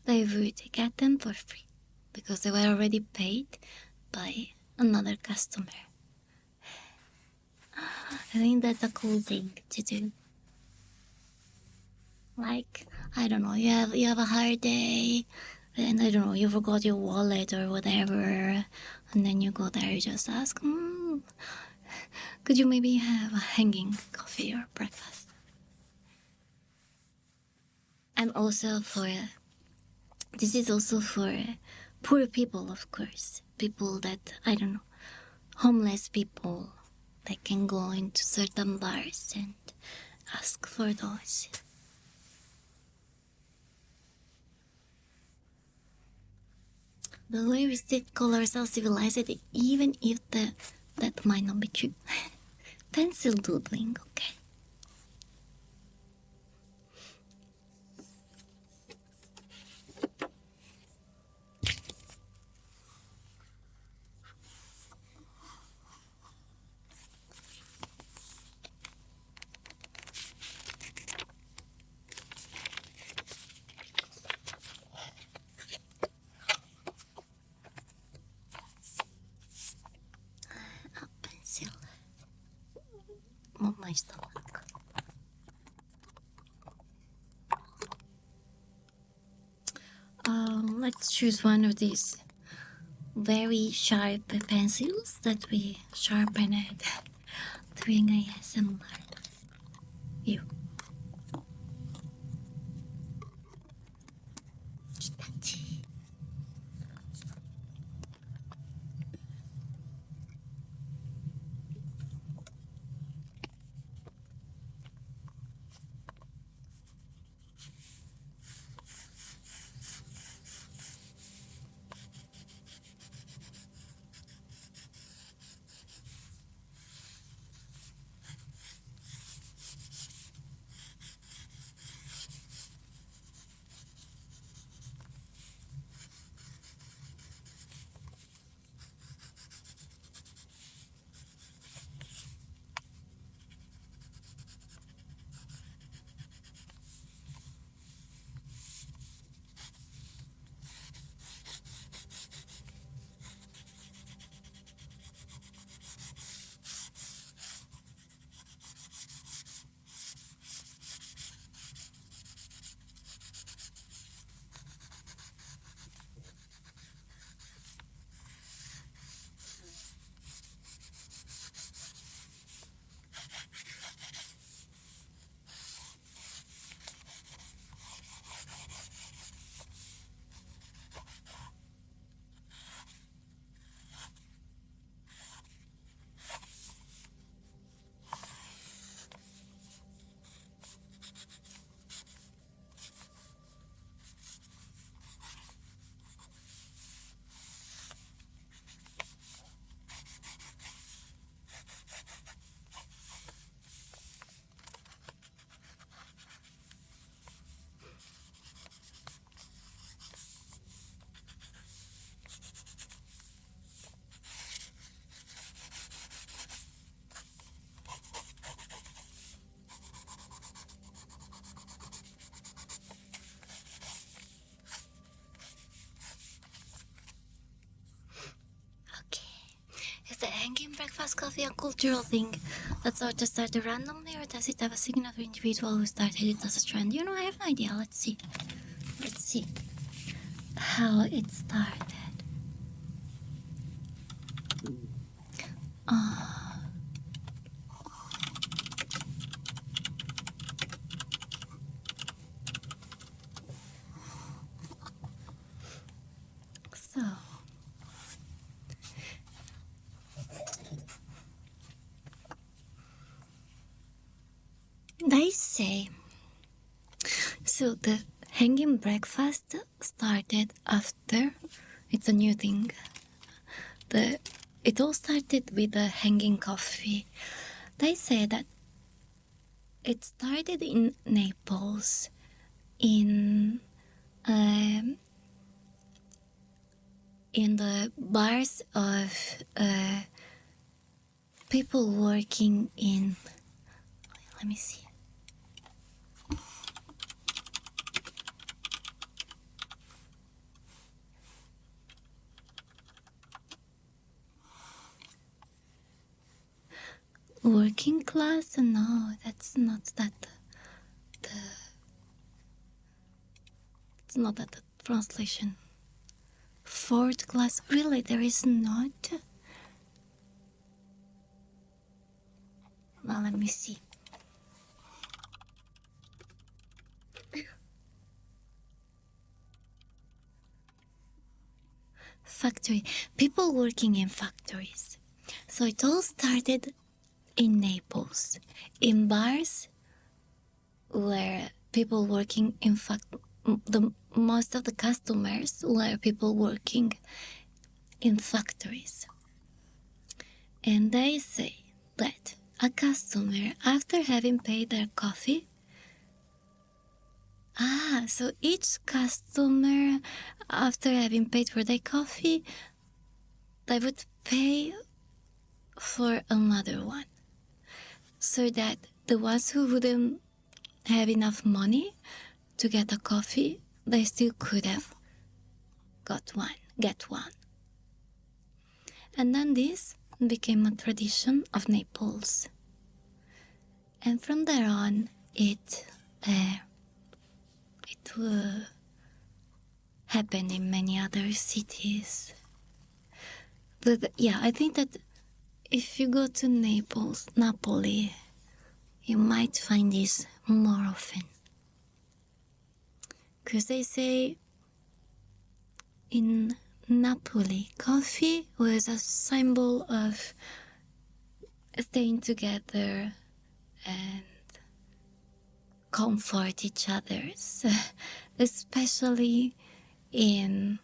they would get them for free because they were already paid by another customer. I think that's a cool thing to do. Like, I don't know, you have a hard day, and I don't know, you forgot your wallet or whatever, and then you go there, you just ask, could you maybe have a hanging coffee or breakfast? And also this is also for poor people, of course. People that, I don't know, homeless people that can go into certain bars and ask for those. The way we still call ourselves civilized, even if that might not be true. Pencil doodling, okay. Pencil. On my stomach. Let's choose one of these very sharp pencils that we sharpen it during ASMR. You. Was coffee a cultural thing that sort of started randomly, or does it have a signature individual who started it as a trend? You know, I have no idea. Let's see. Let's see how it started. So, they say, so the hanging breakfast started after, it's a new thing. It all started with the hanging coffee. They say that it started in Naples, in the bars of people working in, let me see, working class. No, that's not that. It's not that the translation. Fourth class, really? There is not. Well, let me see. Factory, people working in factories. So it all started in Naples, in bars where people working, in fact, the most of the customers were people working in factories. And they say that a customer, after having paid their coffee, so each customer, after having paid for their coffee, they would pay for another one, so that the ones who wouldn't have enough money to get a coffee, they still could have get one. And then this became a tradition of Naples. And from there on, it happened in many other cities. But yeah, I think that if you go to Napoli, you might find this more often. Because they say in Napoli, coffee was a symbol of staying together and comfort each other, especially in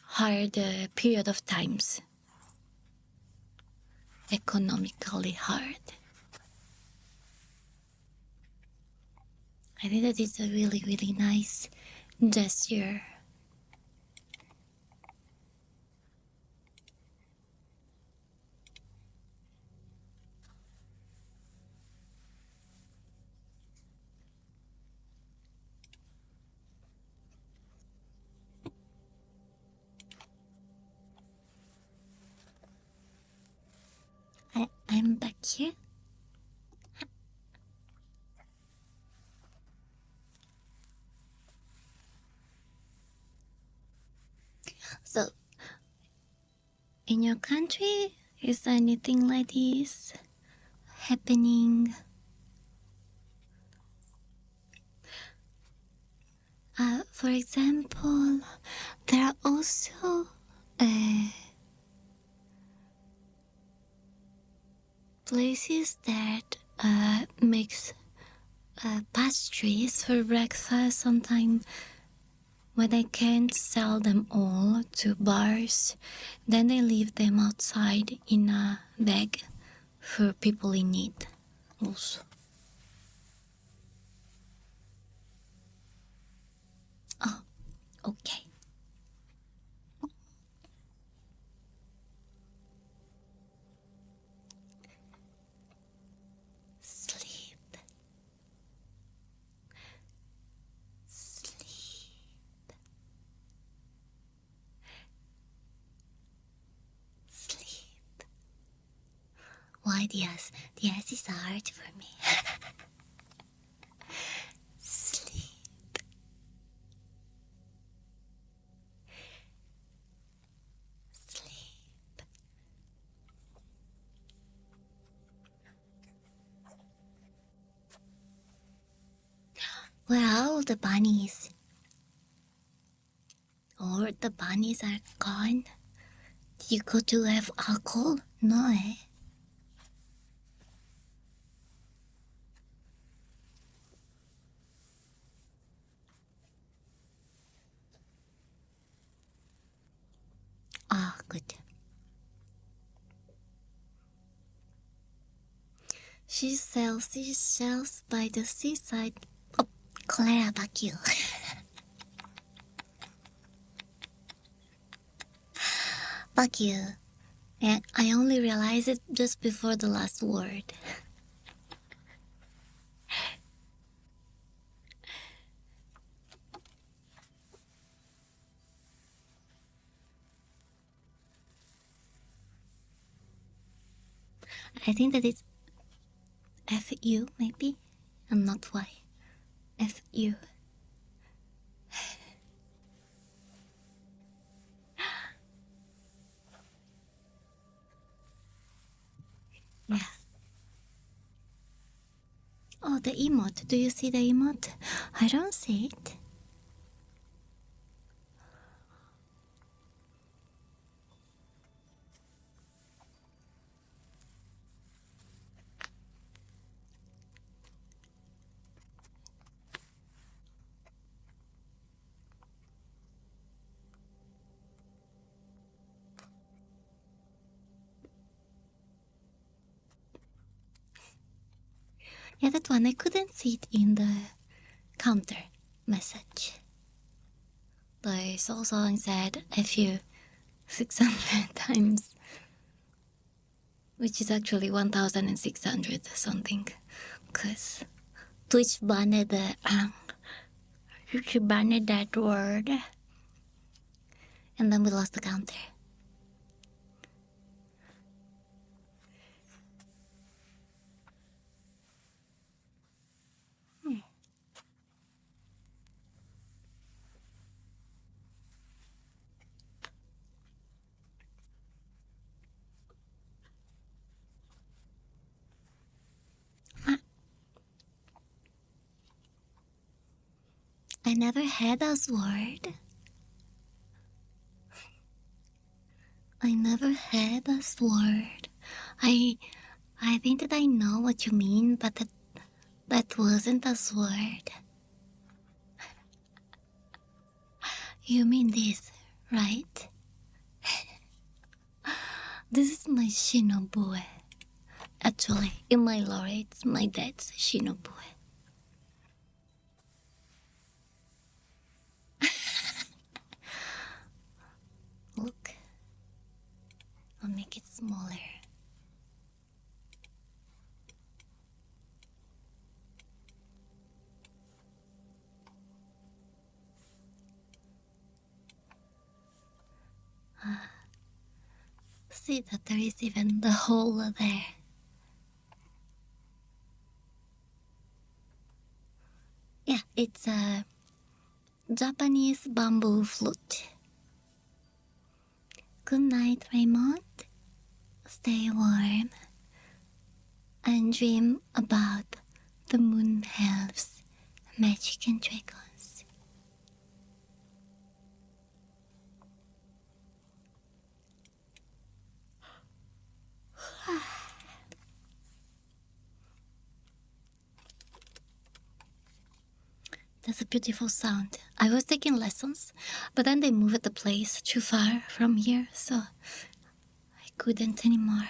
hard period of times, economically hard. I think that it's a really, really nice gesture. I'm back here. So, in your country, is anything like this happening? For example, there are also places that makes pastries for breakfast sometimes. When they can't sell them all to bars, then they leave them outside in a bag for people in need also. Oh, okay. Sleep. Sleep. Sleep. ideas. The S is hard for me. Sleep. Sleep. Where are all the bunnies? Or the bunnies are gone? Did you go to have alcohol? No, eh? Ah, good. She sells seashells by the seaside. Oh, Clara, fuck you. Fuck you. And I only realized it just before the last word. I think that it's F-U, maybe? And not Y. F-U. Yeah. Oh, the emote. Do you see the emote? I don't see it. Yeah, that one. I couldn't see it in the counter message. The soul song said F-U 600 times. Which is actually 1,600 something. Cause Twitch banned banned that word. And then we lost the counter. I never had a sword. I never had a sword. I think that I know what you mean, but that wasn't a sword. You mean this, right? This is my Shinobue. Actually, in my lore, it's my dad's Shinobue. Look, I'll make it smaller. See that there is even the hole there. Yeah, it's a Japanese bamboo flute. Good night, Raymond. Stay warm and dream about the moon elves, magic and dragons. That's a beautiful sound. I was taking lessons, but then they moved the place too far from here, so I couldn't anymore.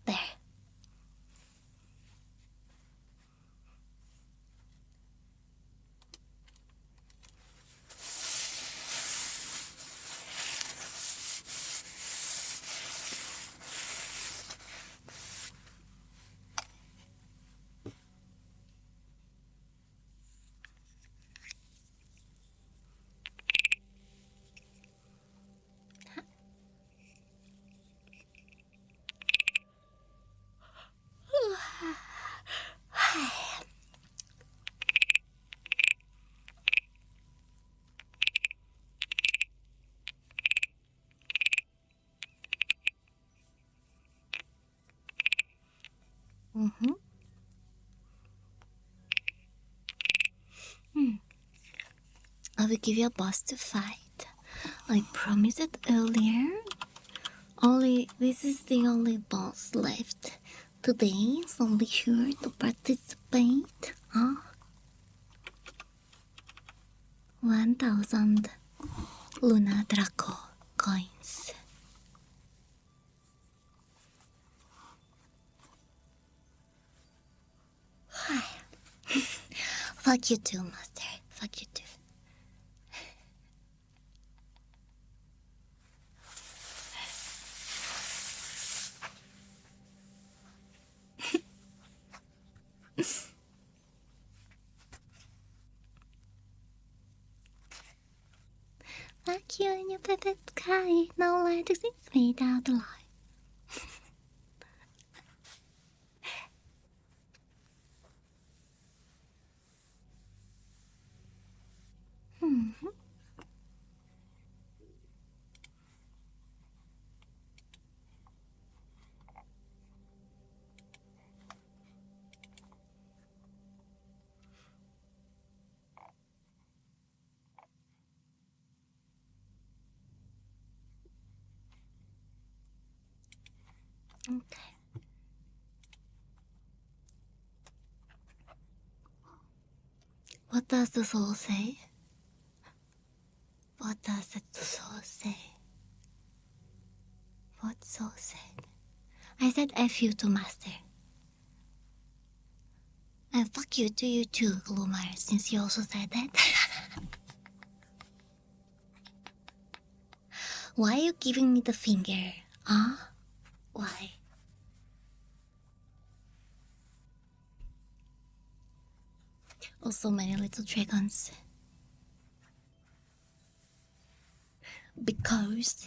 There. Mm-hmm. I will give you a boss to fight. I promised it earlier. This is the only boss left today, so be sure to participate. 1,000 Luna Draco coins. Fuck you too, Master. Fuck you too. Fuck you in your perfect sky. No light exists without light. Okay. What does the soul say? What does the soul say? What soul said? I said F you to Master. And fuck you to you too, Gloomer, since you also said that. Why are you giving me the finger? Huh? Why? Oh, so many little dragons. Because...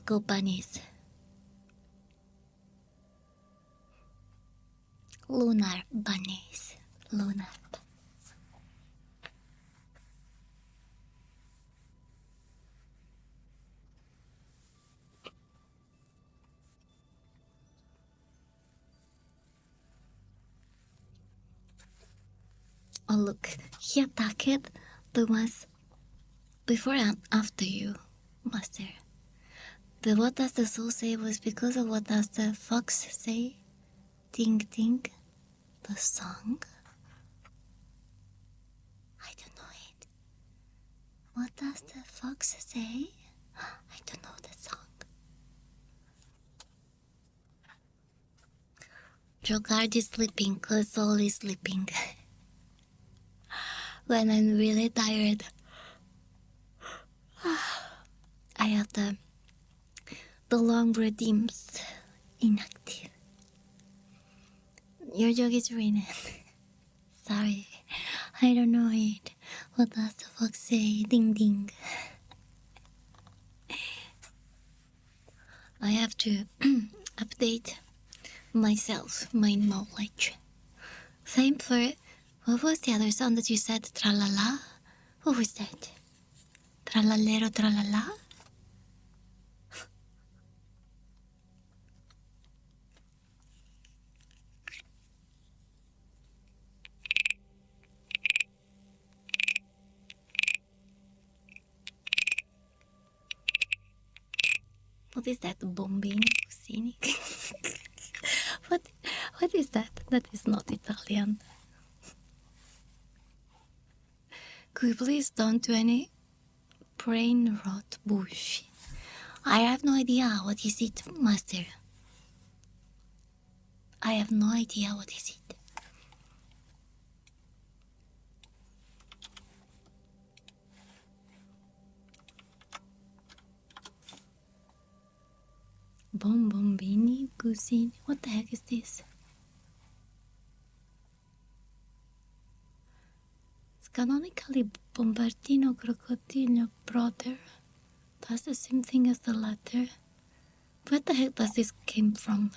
Go bunnies. Lunar bunnies. Lunar. Oh look, he attacked the ones before and after you, Master. The what does the soul say was because of what does the fox say? Ding ding. The song? I don't know it. What does the fox say? I don't know the song. Jogard is sleeping cause soul is sleeping. When I'm really tired, I have the long redeems inactive. Your joke is ruined. Sorry, I don't know it. What does the fox say? Ding ding. I have to update myself, my knowledge. Same for, what was the other song that you said? Tralala? What was that? Tralalero tralala? What is that? Bombini? Cucini? What is that? That is not Italian. Could you please don't do any brain rot bullshit? I have no idea what is it, Master. I have no idea what is it. Bombini? Cucini? What the heck is this? Canonically, Bombardino Crocodilo brother. That's the same thing as the latter. Where the heck does this came from?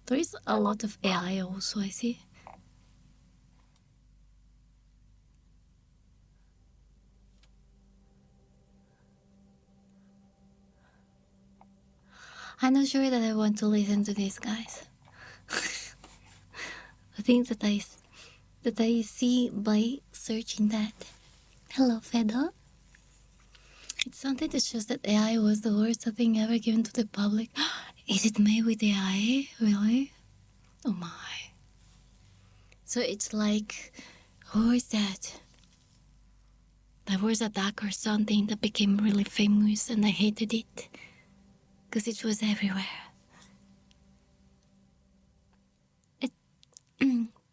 There is a lot of AI also, I see. I'm not sure that I want to listen to these guys. The things that I see by searching that. Hello, Fedo. It's something that shows that AI was the worst thing ever given to the public. Is it made with AI? Really? Oh my. So it's like, who is that? There was a duck or something that became really famous and I hated it. Because it was everywhere.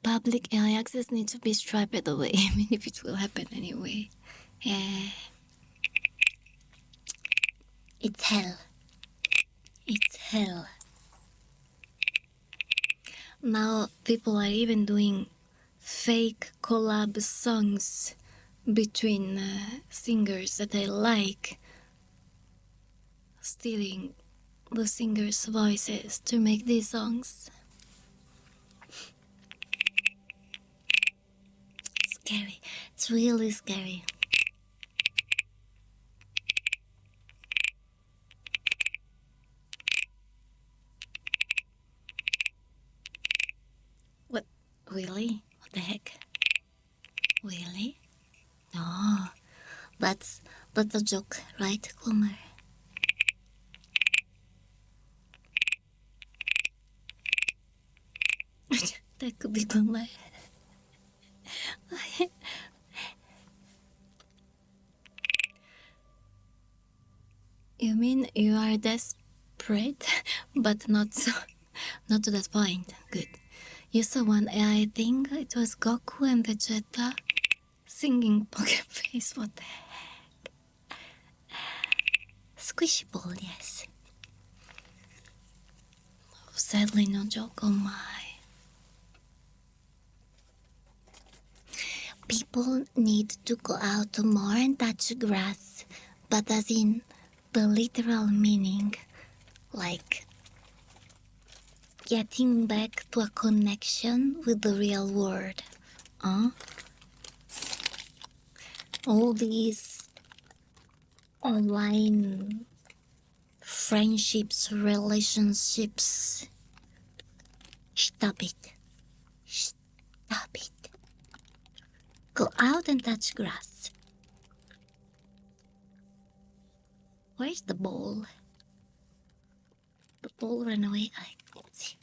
Public AI access needs to be stripped away. I mean, if it will happen anyway. Yeah. It's hell. It's hell. Now people are even doing fake collab songs between singers that I like, stealing the singers' voices to make these songs. Scary. It's really scary. What? Really? What the heck? Really? No. That's a joke, right, Kumar? That could be Kumar. You mean you are desperate, but not to that point. Good. You saw one AI thing. It was Goku and Vegeta singing Poker Face. What the heck? Squishy ball, yes. Sadly, no joke. Oh my. People need to go out more and touch grass, but as in the literal meaning, like getting back to a connection with the real world. All these online friendships, relationships. Stop it. Stop it. Go out and touch grass. Where's the ball? The ball ran away. Let's see.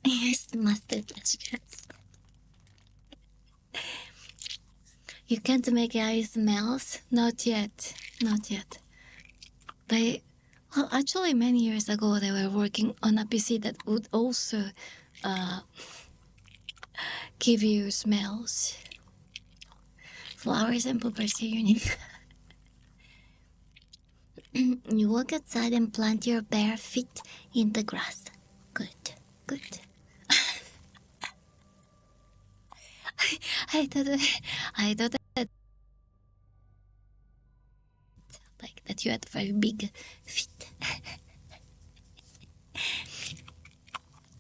Here's the master touch grass. You can't make AI smells? Not yet. Not yet. Well, actually, many years ago, they were working on a PC that would also give you smells. Flowers and poopers are unique. You walk outside and plant your bare feet in the grass. Good, good. I thought that like that you had very big feet.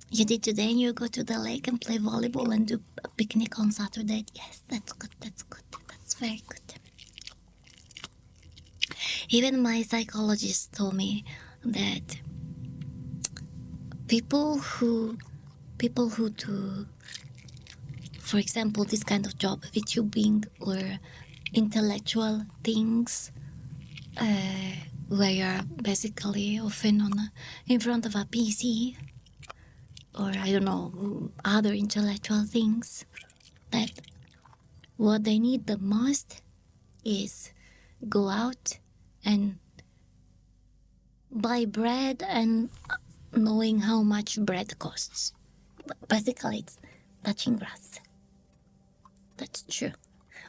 You did today and you go to the lake and play volleyball and do a picnic on Saturday. Yes, that's good, that's good. That's very good. Even my psychologist told me that people who do, for example, this kind of job, VTubing or intellectual things, where you're basically often in front of a PC, or I don't know, other intellectual things, that what they need the most is go out and buy bread and knowing how much bread costs. Basically, it's touching grass. That's true.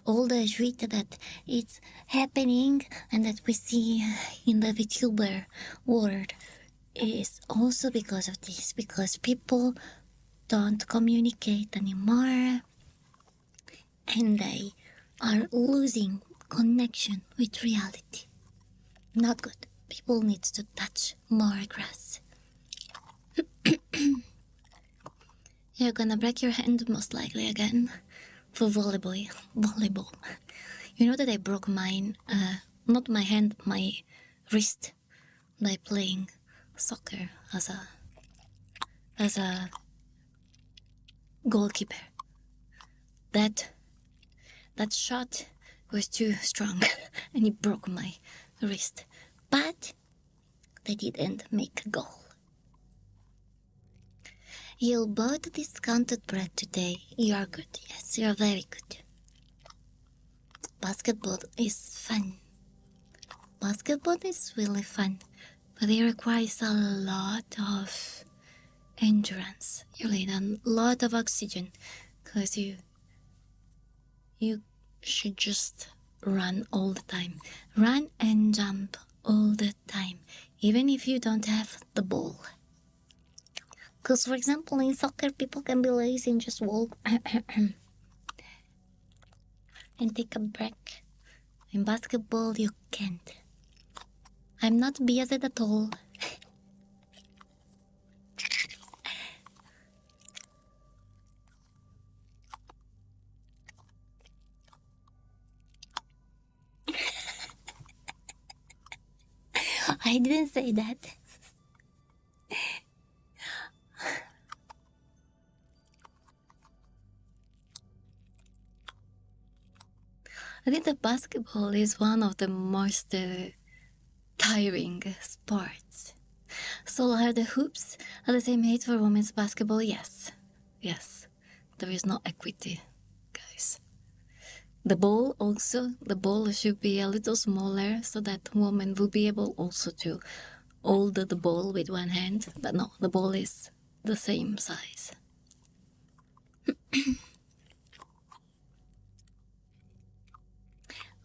All the shit that it's happening and that we see in the VTuber world is also because of this, because people don't communicate anymore and they are losing connection with reality. Not good. People need to touch more grass. You're gonna break your hand most likely again for volleyball. You know that I broke mine, not my hand, my wrist by playing soccer as a goalkeeper. That shot was too strong and it broke my wrist. But they didn't make a goal. You bought discounted bread today. You are good. Yes, you are very good. Basketball is fun. Basketball is really fun, but it requires a lot of endurance. You need a lot of oxygen because you should just run all the time. Run and jump all the time, even if you don't have the ball. Because, for example, in soccer, people can be lazy and just walk and take a break. In basketball, you can't. I'm not biased at all. I didn't say that. I think that basketball is one of the most tiring sports. So are the hoops at the same height for women's basketball? Yes. Yes. There is no equity, guys. The ball should be a little smaller so that women will be able also to hold the ball with one hand. But no, the ball is the same size.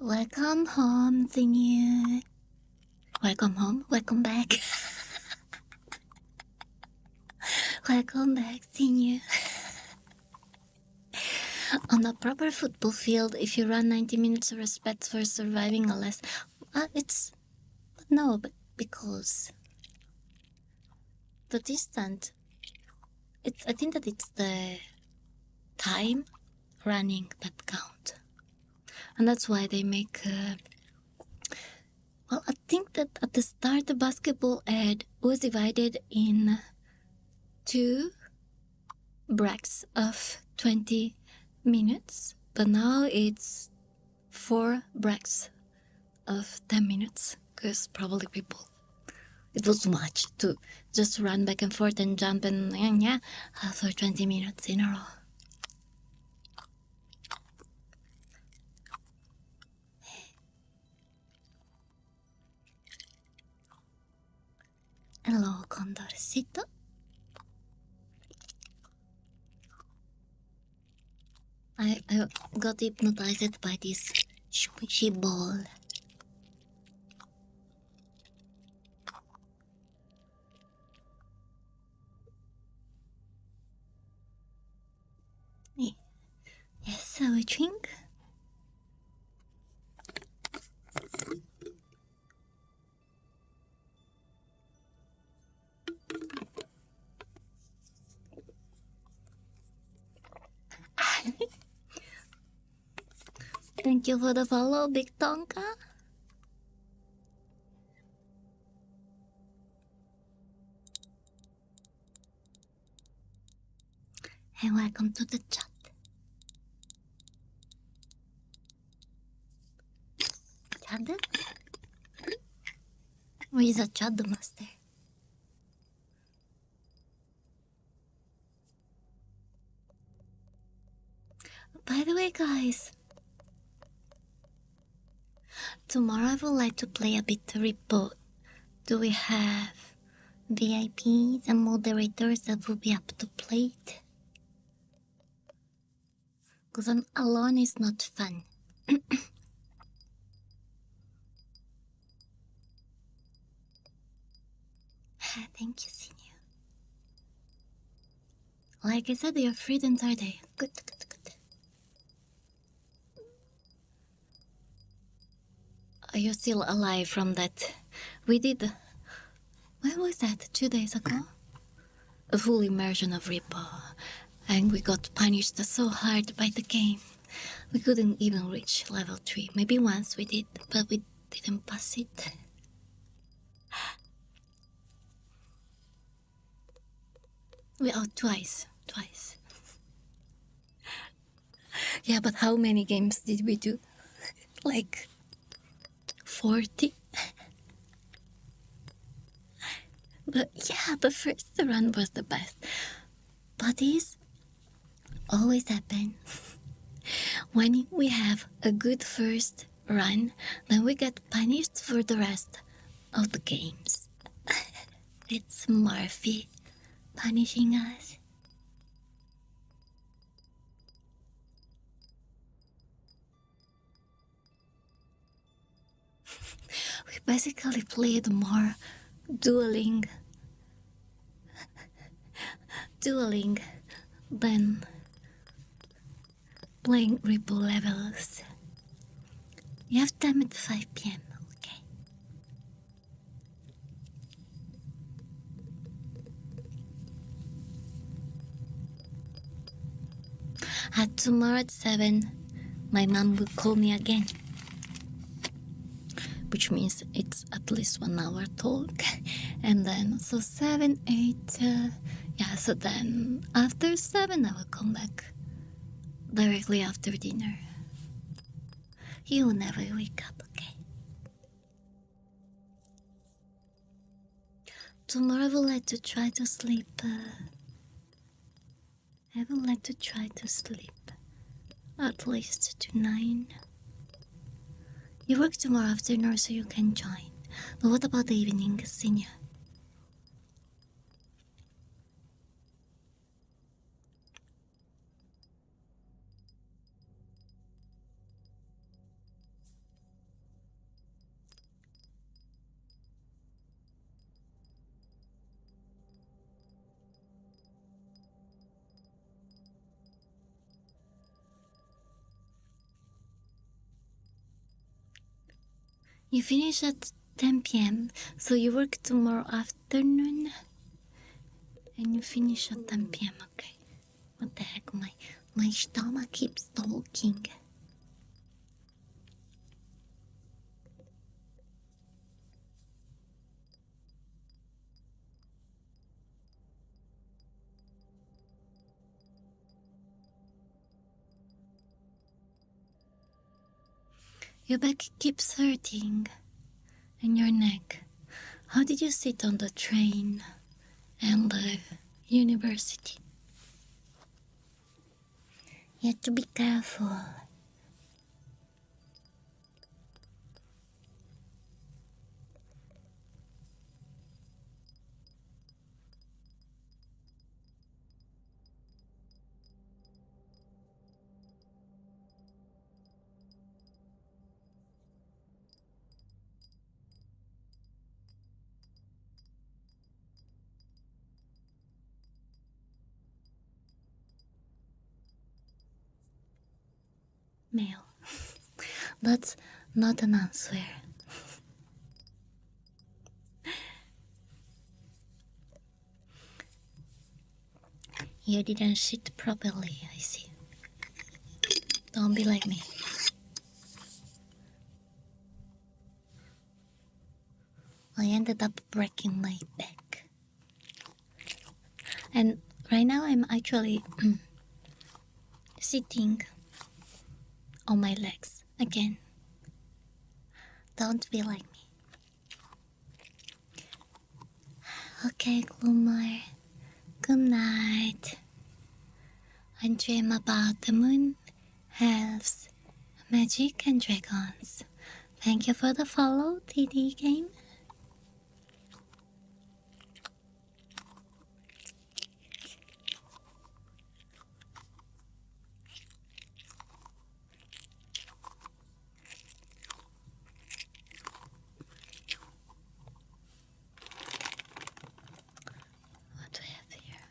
Welcome home, Zinyu. Welcome home. Welcome back. Welcome back, Zinyu. On a proper football field, if you run 90 minutes of respect for surviving a less... but because the distance... I think that it's the time running that count. And that's why they make... I think that at the start the basketball ad was divided in 2 breaks of 20 minutes, but now it's 4 breaks of 10 minutes because probably people, it was too much to just run back and forth and jump and for 20 minutes in a row. Hello, Condorcito. I got hypnotized by this squishy ball. Yes, I will drink. Thank you for the follow, Big Tonka. And welcome to the chat. Chad? Where is a Chad master? By the way, guys, tomorrow I would like to play a bit repo. Do we have VIPs and moderators that will be up to play it? Because alone is not fun. Thank you, Senior. Like I said, you're free the entire day. Good. Are you still alive from that? We did... When was that? 2 days ago? A full immersion of Repo. And we got punished so hard by the game. We couldn't even reach level 3. Maybe once we did, but we didn't pass it. Well, twice. Twice. Yeah, but how many games did we do? Like 40? But yeah, the first run was the best. But this always happen when we have a good first run, then we get punished for the rest of the games. It's Murphy punishing us. We basically played more dueling than playing Ripple levels. You have time at 5 p.m., okay? Tomorrow at 7, my mom will call me again. Which means it's at least 1 hour talk. And then, so 7, 8, yeah, so then after 7, I will come back directly after dinner. You will never wake up, okay? Tomorrow I would like to try to sleep. I would like to try to sleep at least to 9. You work tomorrow afternoon, so you can join. But what about the evening, senior? You finish at 10 p.m., so you work tomorrow afternoon, and you finish at 10 p.m., okay? What the heck, my stomach keeps talking. Your back keeps hurting, and your neck. How did you sit on the train and the university? You have to be careful. Male. That's not an answer. You didn't shit properly, I see. Don't be like me. I ended up breaking my back. And right now I'm actually sitting on my legs again. Don't be like me. Okay, Gloomer. Good night. I dream about the moon, elves, magic, and dragons. Thank you for the follow, TD game. What do we have here?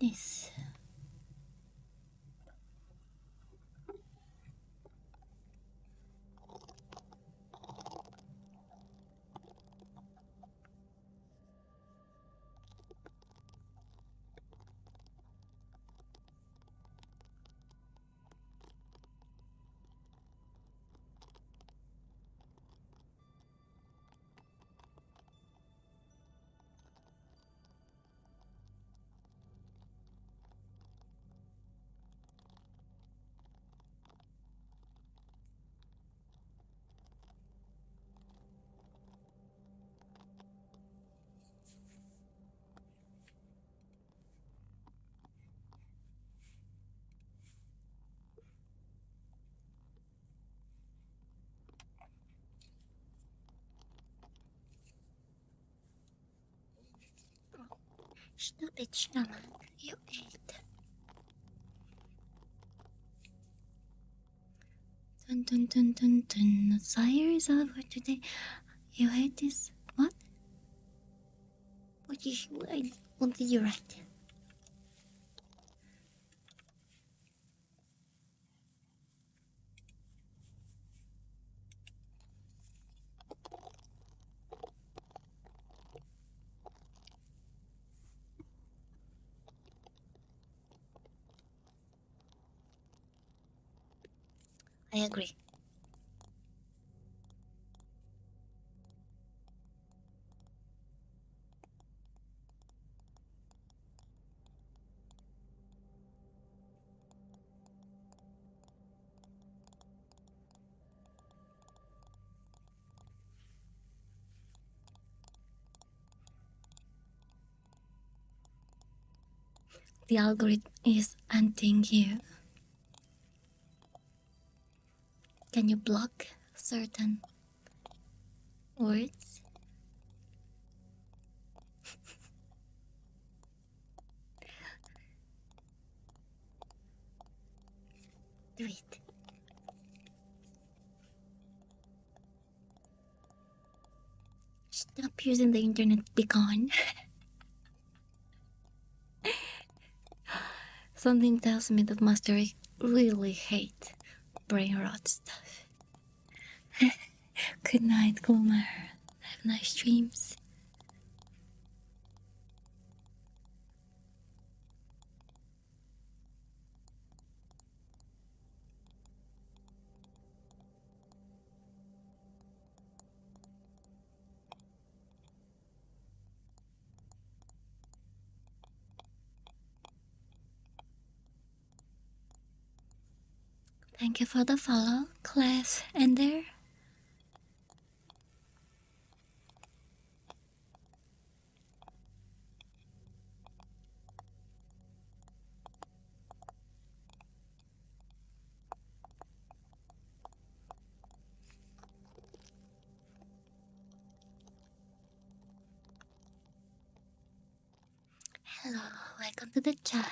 This. Stop it, stomach. You ate. Dun dun dun dun dun. Sire is over today. You hate this? What? What did you write? I agree. The algorithm is hunting you. Can you block certain words? Do it. Stop using the internet, beacon. Something tells me that Master really hate brain rot stuff. Good night, Gloomer. Have nice dreams. Thank you for the follow, class Ender. Hello, welcome to the chat.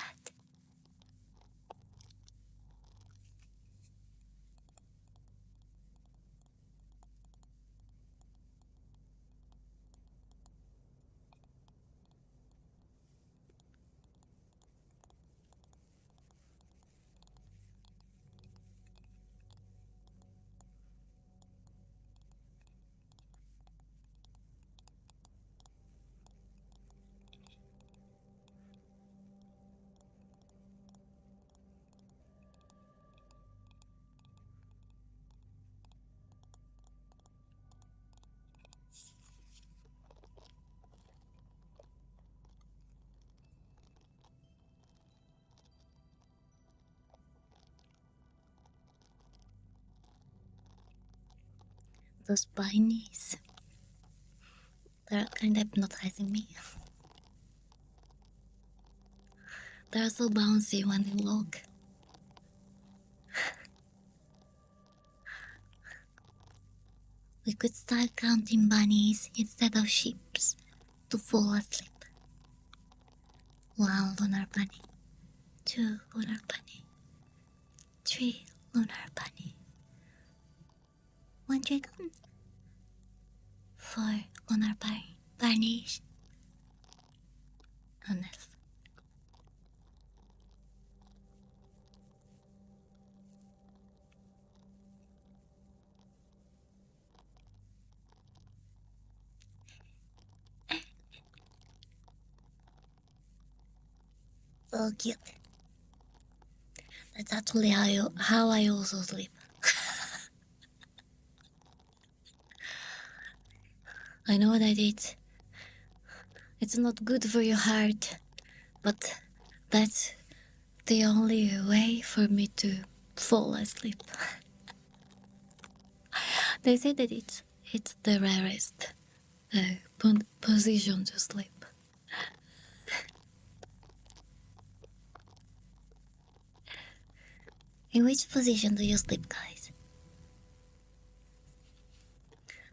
Those bunnies, they're kind of hypnotizing me. They're so bouncy when they walk. We could start counting bunnies instead of sheeps to fall asleep. 1 lunar bunny, 2 lunar bunny, 3 lunar bunny, 1 dragon, 4 lunar bunnies, an elf. So cute. That's actually how I also sleep. I know that it's not good for your heart, but that's the only way for me to fall asleep. They say that it's the rarest position to sleep. In which position do you sleep, guys?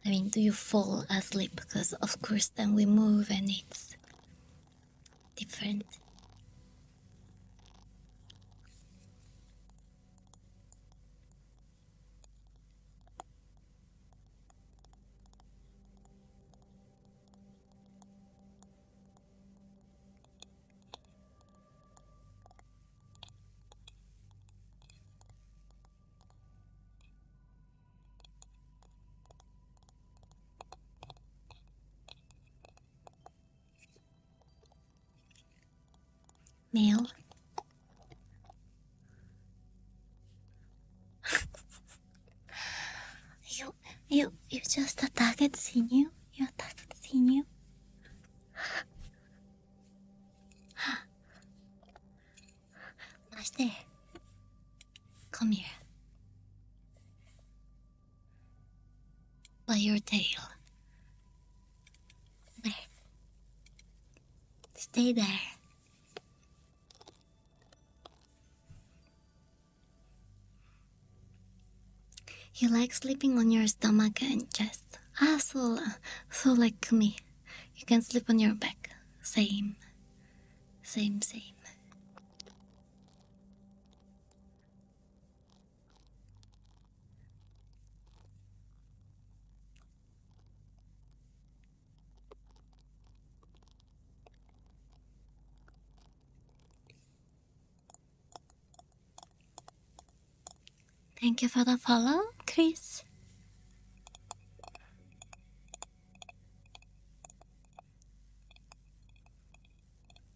I mean, do you fall asleep? Because of course then we move and it's different. Male. You just attacked sinew? You attacked sinew? Master, come here. By your tail. There. Stay there. You like sleeping on your stomach and chest. So like me. You can sleep on your back. Same. Thank you for the follow, Chris.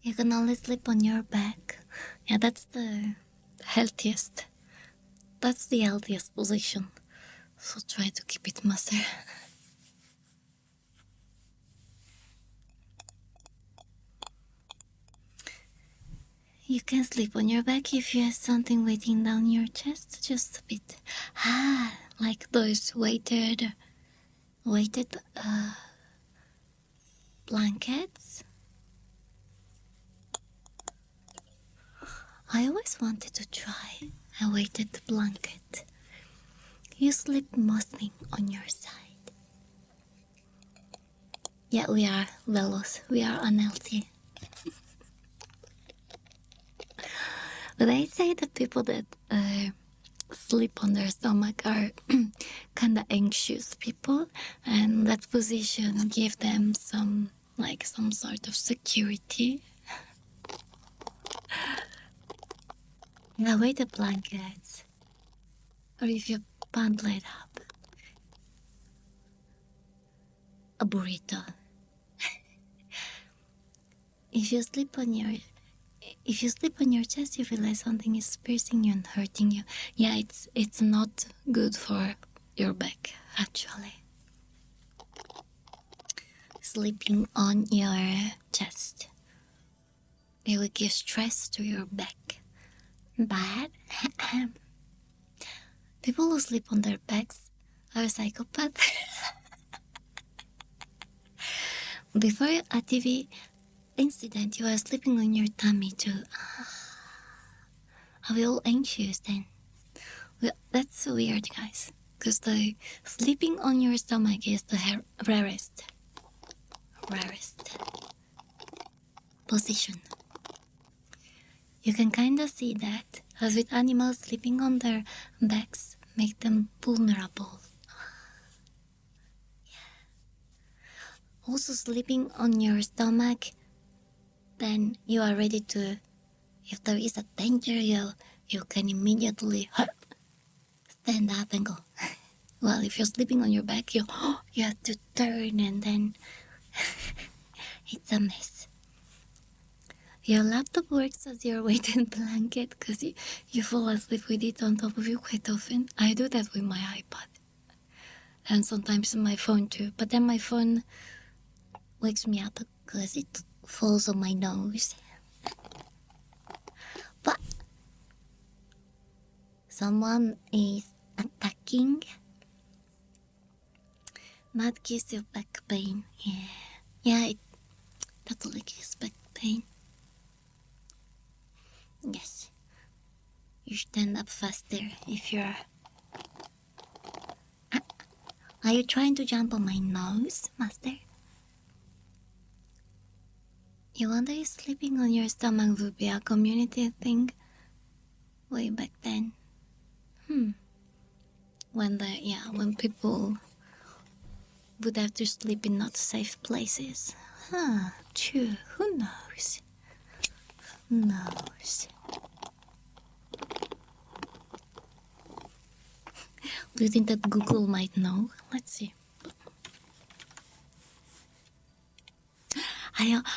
You can only sleep on your back. Yeah, that's the healthiest. That's the healthiest position. So try to keep it, master. You can sleep on your back if you have something weighting down your chest just a bit. Like those weighted blankets. I always wanted to try a weighted blanket. You sleep mostly on your side. Yeah, we are velos. We are unhealthy. But I say that people that sleep on their stomach are kind of anxious people, and that position give them some sort of security. Yeah, weighted blankets, or if you bundle it up, a burrito. If you sleep on your chest, you feel like something is piercing you and hurting you. Yeah, it's not good for your back, actually. Sleeping on your chest, it will give stress to your back. But people who sleep on their backs are a psychopath. Before a TV incident, you are sleeping on your tummy too. Are we all anxious then? Well, that's weird, guys. Because the sleeping on your stomach is the rarest position. You can kind of see that, as with animals, sleeping on their backs make them vulnerable. Also, sleeping on your stomach, then you are ready to, if there is a danger, you can immediately stand up and go. Well, if you're sleeping on your back, you have to turn, and then it's a mess. Your laptop works as your weighted blanket because you fall asleep with it on top of you quite often. I do that with my iPad. And sometimes my phone too. But then my phone wakes me up because it falls on my nose. But someone is attacking. That gives you back pain. Yeah, it totally gives back pain. Yes. You stand up faster if you're... Are you trying to jump on my nose, master? You wonder if sleeping on your stomach would be a community thing way back then? When people would have to sleep in not safe places. True. Who knows? Who knows? Do you think that Google might know? Let's see.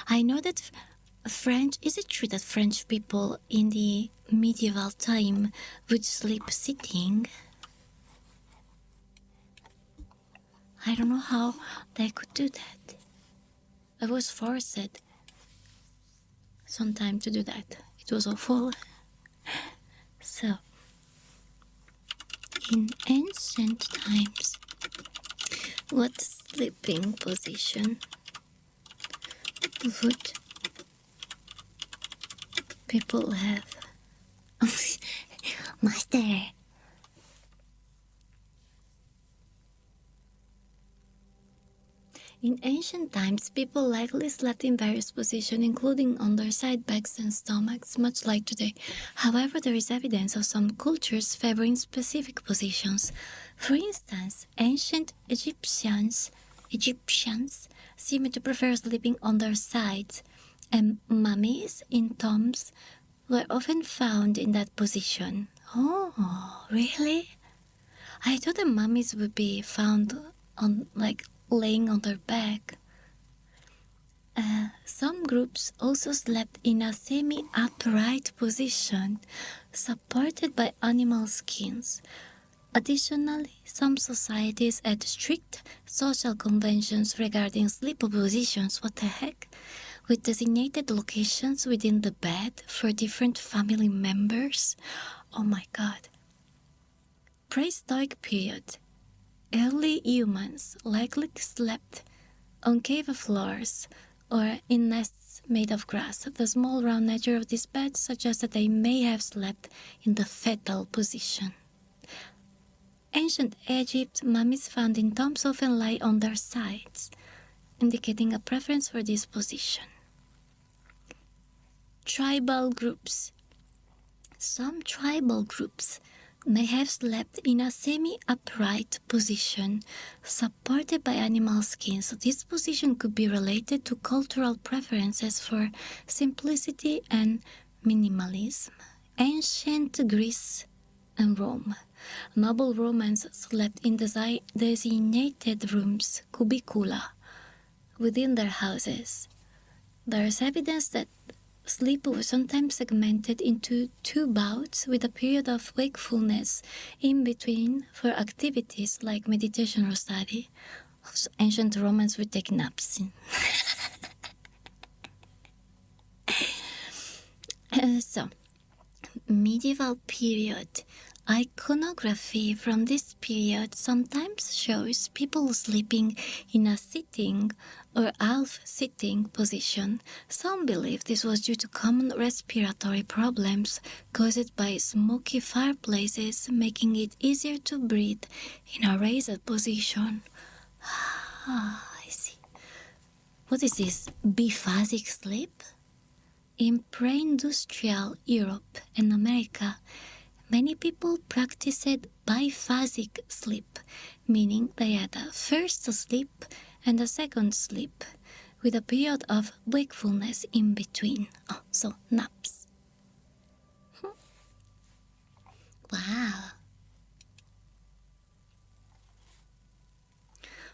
I know that is it true that French people in the medieval time would sleep sitting? I don't know how they could do that. I was forced sometime to do that. It was awful. So, in ancient times, what sleeping position would people have? Master! In ancient times, people likely slept in various positions, including on their side, backs, and stomachs, much like today. However, there is evidence of some cultures favoring specific positions. For instance, ancient Egyptians seem to prefer sleeping on their sides, and mummies in tombs were often found in that position. Oh, really? I thought the mummies would be found on, laying on their back. Some groups also slept in a semi-upright position, supported by animal skins. Additionally, some societies had strict social conventions regarding sleep positions, what the heck, with designated locations within the bed for different family members. Oh my god. Prehistoric period. Early humans likely slept on cave floors or in nests made of grass. The small round nature of these beds suggests that they may have slept in the fetal position. Ancient Egypt, mummies found in tombs often lie on their sides, indicating a preference for this position. Tribal groups. Some tribal groups may have slept in a semi-upright position, supported by animal skins. So this position could be related to cultural preferences for simplicity and minimalism. Ancient Greece and Rome. Noble Romans slept in designated rooms, cubicula, within their houses. There is evidence that sleep was sometimes segmented into 2 bouts with a period of wakefulness in between for activities like meditation or study. Ancient Romans would take naps. So, medieval period. Iconography from this period sometimes shows people sleeping in a sitting or half-sitting position. Some believe this was due to common respiratory problems caused by smoky fireplaces, making it easier to breathe in a raised position. I see. What is this? Biphasic sleep? In pre-industrial Europe and America, many people practiced biphasic sleep, meaning they had a first sleep and a second sleep, with a period of wakefulness in between. So naps. Wow.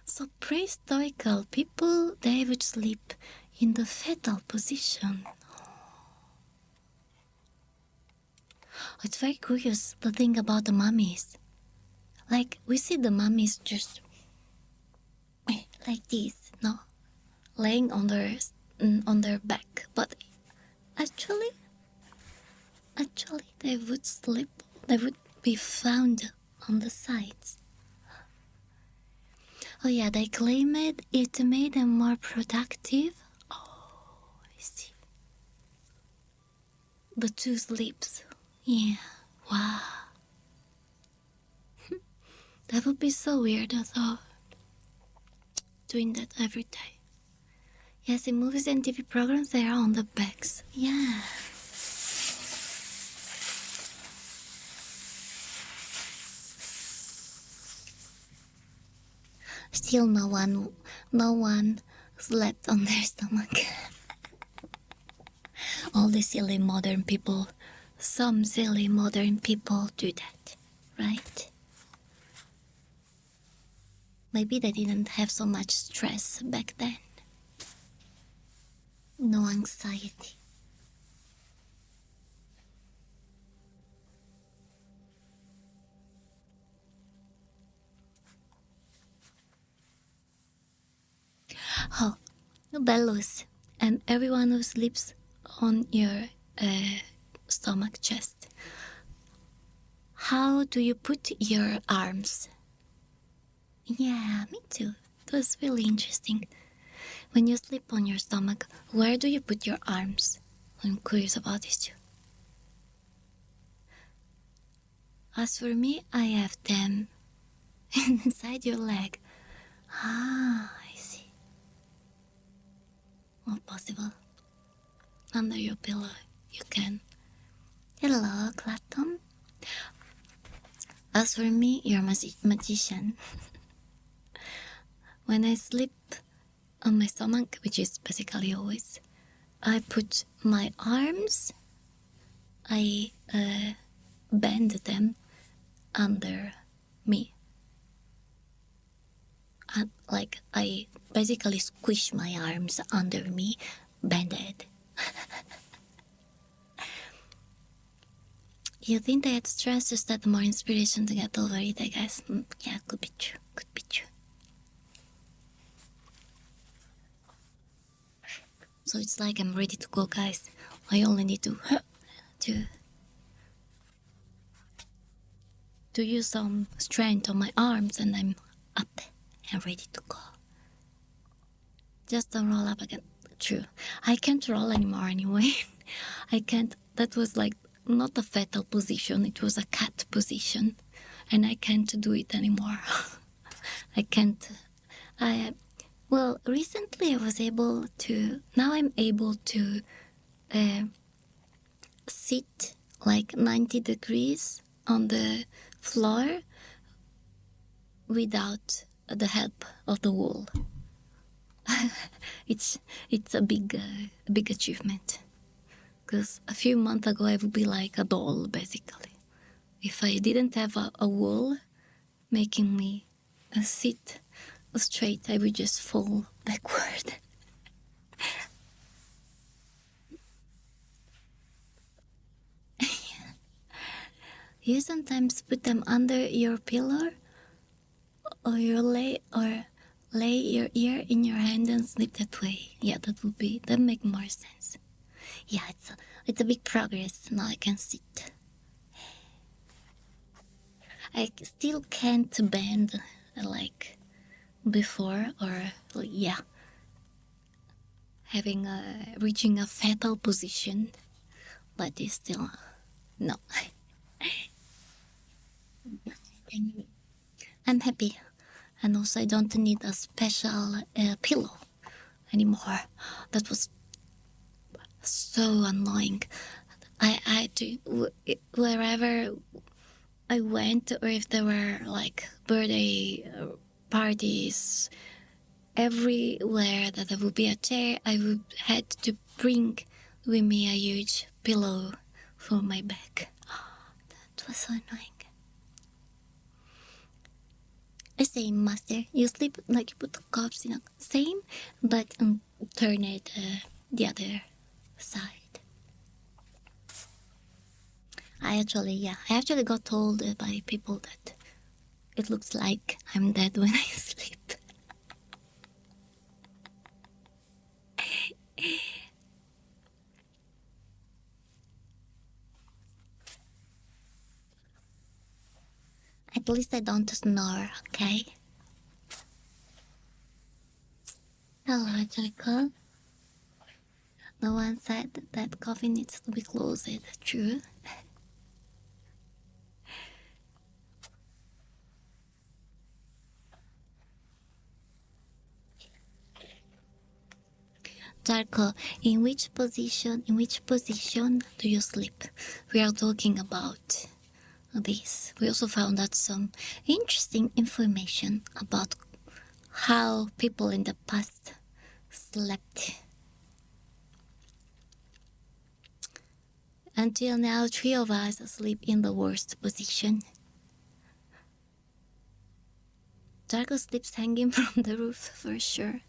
So prehistorical people, they would sleep in the fetal position. It's very curious to think about the mummies. Like, we see the mummies just like this, no? Laying on their back. But actually, they would sleep, they would be found on the sides. Oh yeah, they claim it made them more productive. Oh, I see. The 2 sleeps. Yeah, wow. That would be so weird, though, doing that every day. Yes, in movies and TV programs, they are on the backs. Yeah. Still, no one slept on their stomach. All the silly modern people, some silly modern people do that, right? Maybe they didn't have so much stress back then. No anxiety. Oh, bellows, and everyone who sleeps on your stomach chest. How do you put your arms? Yeah, me too. It was really interesting. When you sleep on your stomach, where do you put your arms? I'm curious about this too. As for me, I have them inside your leg. Ah, I see. Not possible. Under your pillow, you can. Hello, Clapton. As for me, you're a magician. When I sleep on my stomach, which is basically always, I put my arms, I bend them under me. And like I basically squish my arms under me, bended. You think they had stress just had more inspiration to get over it, I guess. Yeah, could be true. Could be true. So it's like I'm ready to go, guys. I only need to use some strength on my arms, and I'm up and ready to go. Just don't roll up again. True. I can't roll anymore anyway. I can't. That was like not a fetal position. It was a cat position, and I can't do it anymore. I can't. Well, recently I was able to. Now I'm able to sit like 90 degrees on the floor without the help of the wall. it's a big achievement, because a few months ago I would be like a doll basically. If I didn't have a wall making me sit straight, I would just fall backward. You sometimes put them under your pillow, or lay your ear in your hand and sleep that way. Yeah, that make more sense. Yeah, it's a big progress. Now I can sit. I still can't bend like before, or yeah, reaching a fetal position, but it's still no. I'm happy, and also I don't need a special pillow anymore. That was so annoying. I had to wherever I went, or if there were like birthday parties, everywhere that there would be a chair, I would had to bring with me a huge pillow for my back. That was so annoying. Same, master. You sleep like you put the cups in a same, but turn it the other side. I actually got told by people that it looks like I'm dead when I sleep. At least I don't snore, okay? Hello, Jacob. No one said that coffee needs to be closed. True. Darko, in which position do you sleep? We are talking about this. We also found out some interesting information about how people in the past slept. Until now, 3 of us sleep in the worst position. Darko sleeps hanging from the roof for sure.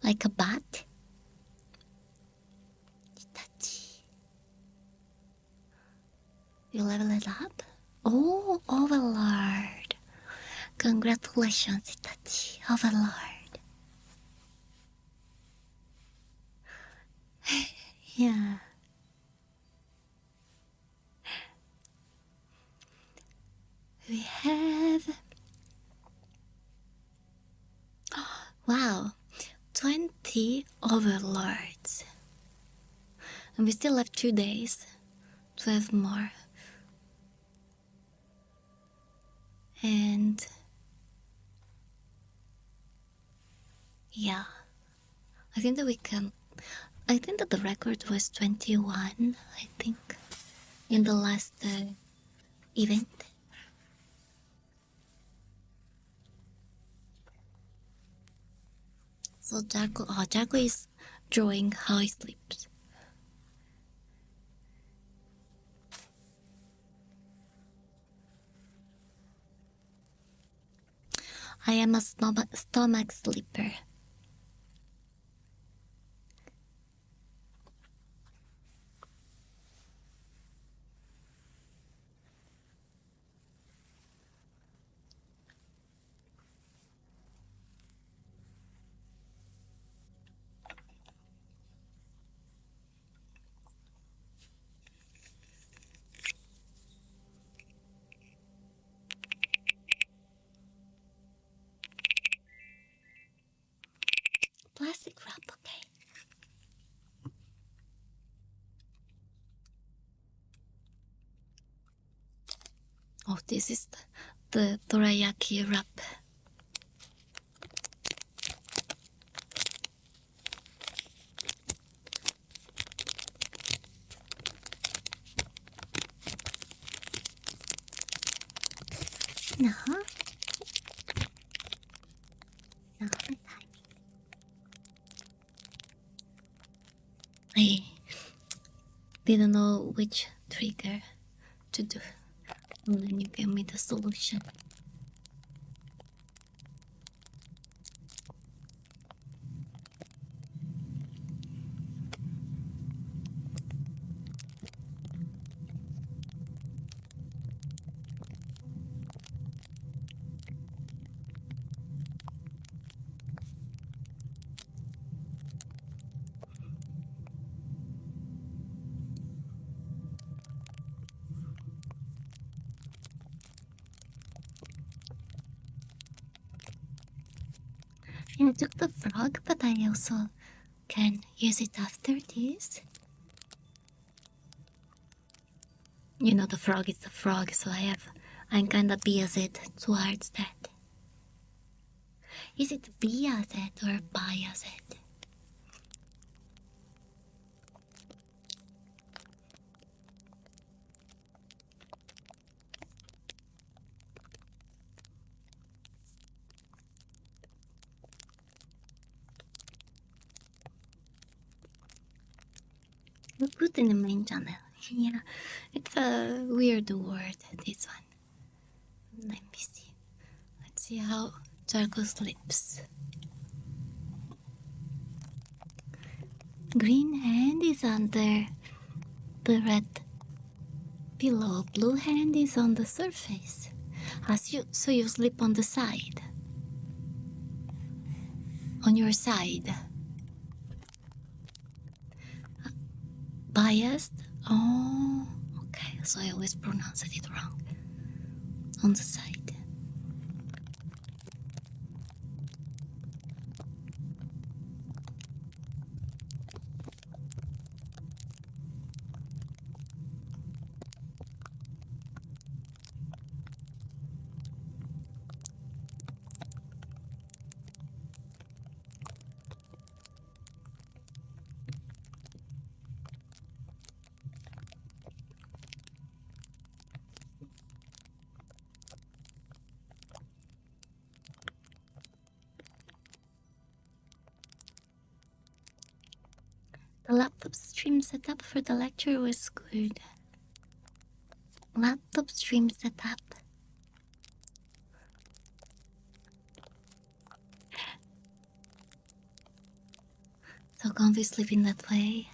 Like a bat. Itachi. You level it up? Oh, Overlord. Congratulations, Itachi. Overlord. Yeah. We have... Wow. 20 overlords. And we still have 2 days to have more. And... yeah. I think that we can... I think that the record was 21, I think, in the last event. So Darko is drawing how he sleeps. I am a stomach sleeper. Plastic wrap, okay. Oh, this is the dorayaki wrap. No. No, I didn't know which trigger to do. And then you gave me the solution. Yeah, I took the frog, but I also can use it after this. You know, the frog is the frog, so I'm kinda biased towards that. Is it biased or biased? We put in the main channel. Yeah, it's a weird word, this one. Let me see. Let's see how Darko sleeps. Green hand is under the red pillow. Blue hand is on the surface. So you sleep on the side. On your side. Biased? Oh, okay. So I always pronounced it wrong. On the side. The laptop stream setup for the lecture was good. Laptop stream setup. So comfy sleeping that way.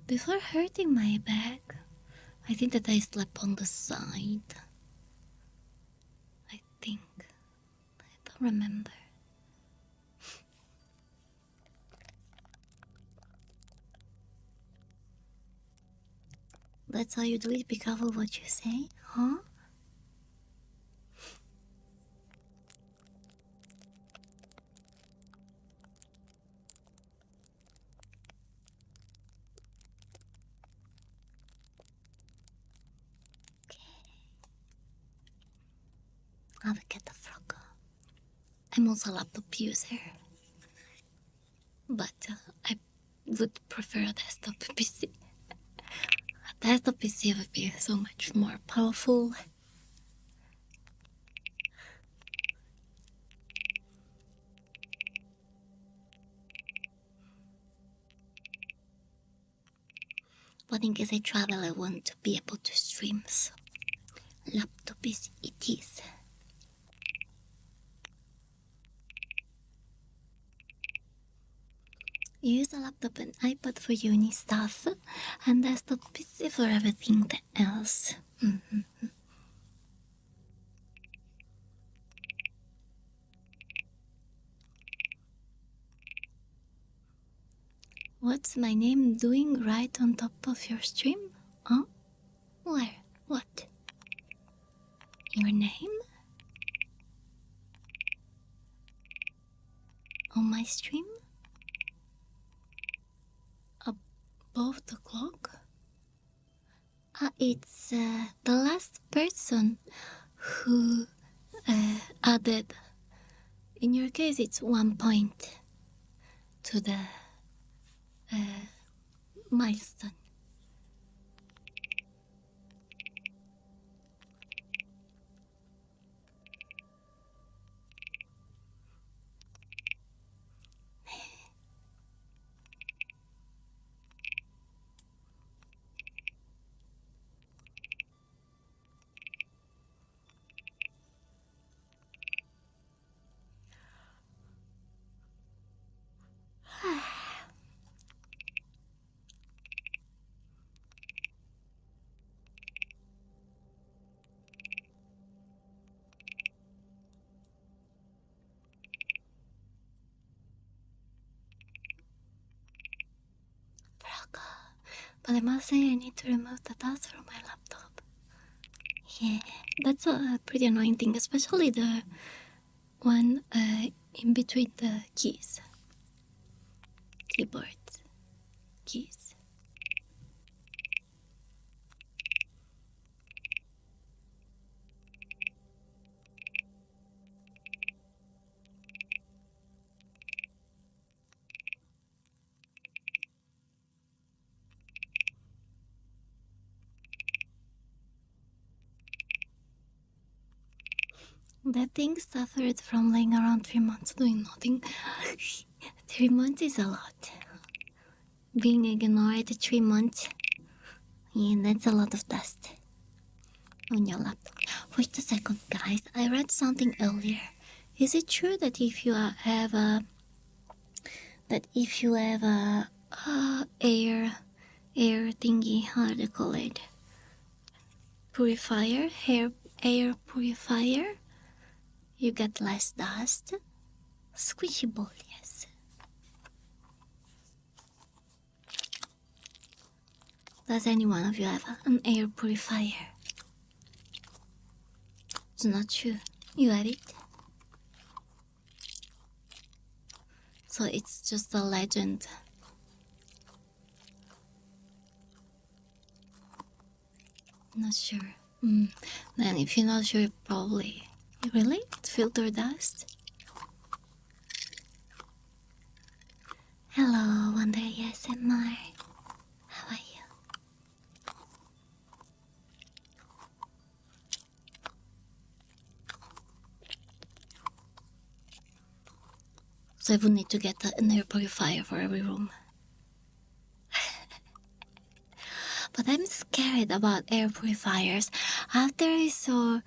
Before hurting my back, I think that I slept on the side. I think. I don't remember. That's how you do it. Be careful what you say, huh? I will get the frog. I'm also a laptop user, but I would prefer a desktop PC. A desktop PC would be so much more powerful. But in case I travel, I want to be able to stream, so laptop PC it is. Use a laptop and iPad for uni stuff, and desktop PC for everything else. What's my name doing right on top of your stream? Huh? Where? What? Your name? On my stream? Above the clock? It's the last person who added. In your case, it's 1 point to the milestone. But I must say I need to remove the dust from my laptop. Yeah, that's a pretty annoying thing, especially the one in between the keys. Keyboard keys. That thing suffered from laying around 3 months doing nothing. 3 months is a lot. Being ignored 3 months. Yeah, that's a lot of dust on your laptop. Wait a second, guys. I read something earlier. Is it true that if you have a air thingy, how do they call it? Purifier, air purifier, you get less dust? Squishy ball, yes. Does any one of you have an air purifier? It's not true. You have it? So it's just a legend. Not sure. Then if you're not sure, probably... Really? It filter dust? Hello, Wonder ASMR. How are you? So I would need to get an air purifier for every room. But I'm scared about air purifiers. After I saw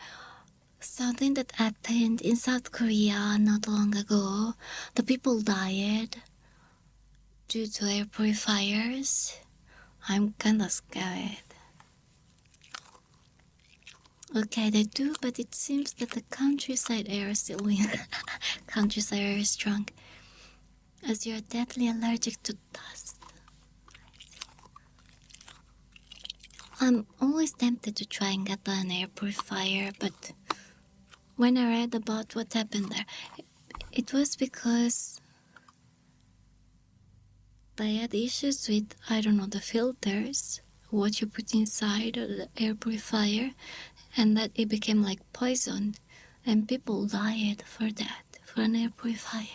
something that happened in South Korea not long ago, the people died due to air purifiers. I'm kinda scared. Okay, they do, but it seems that the countryside air still wins. Countryside air is strong, as you're deadly allergic to dust. I'm always tempted to try and get an air purifier, but when I read about what happened there, it was because they had issues with, I don't know, the filters, what you put inside of the air purifier, and that it became like poison, and people died for that, for an air purifier.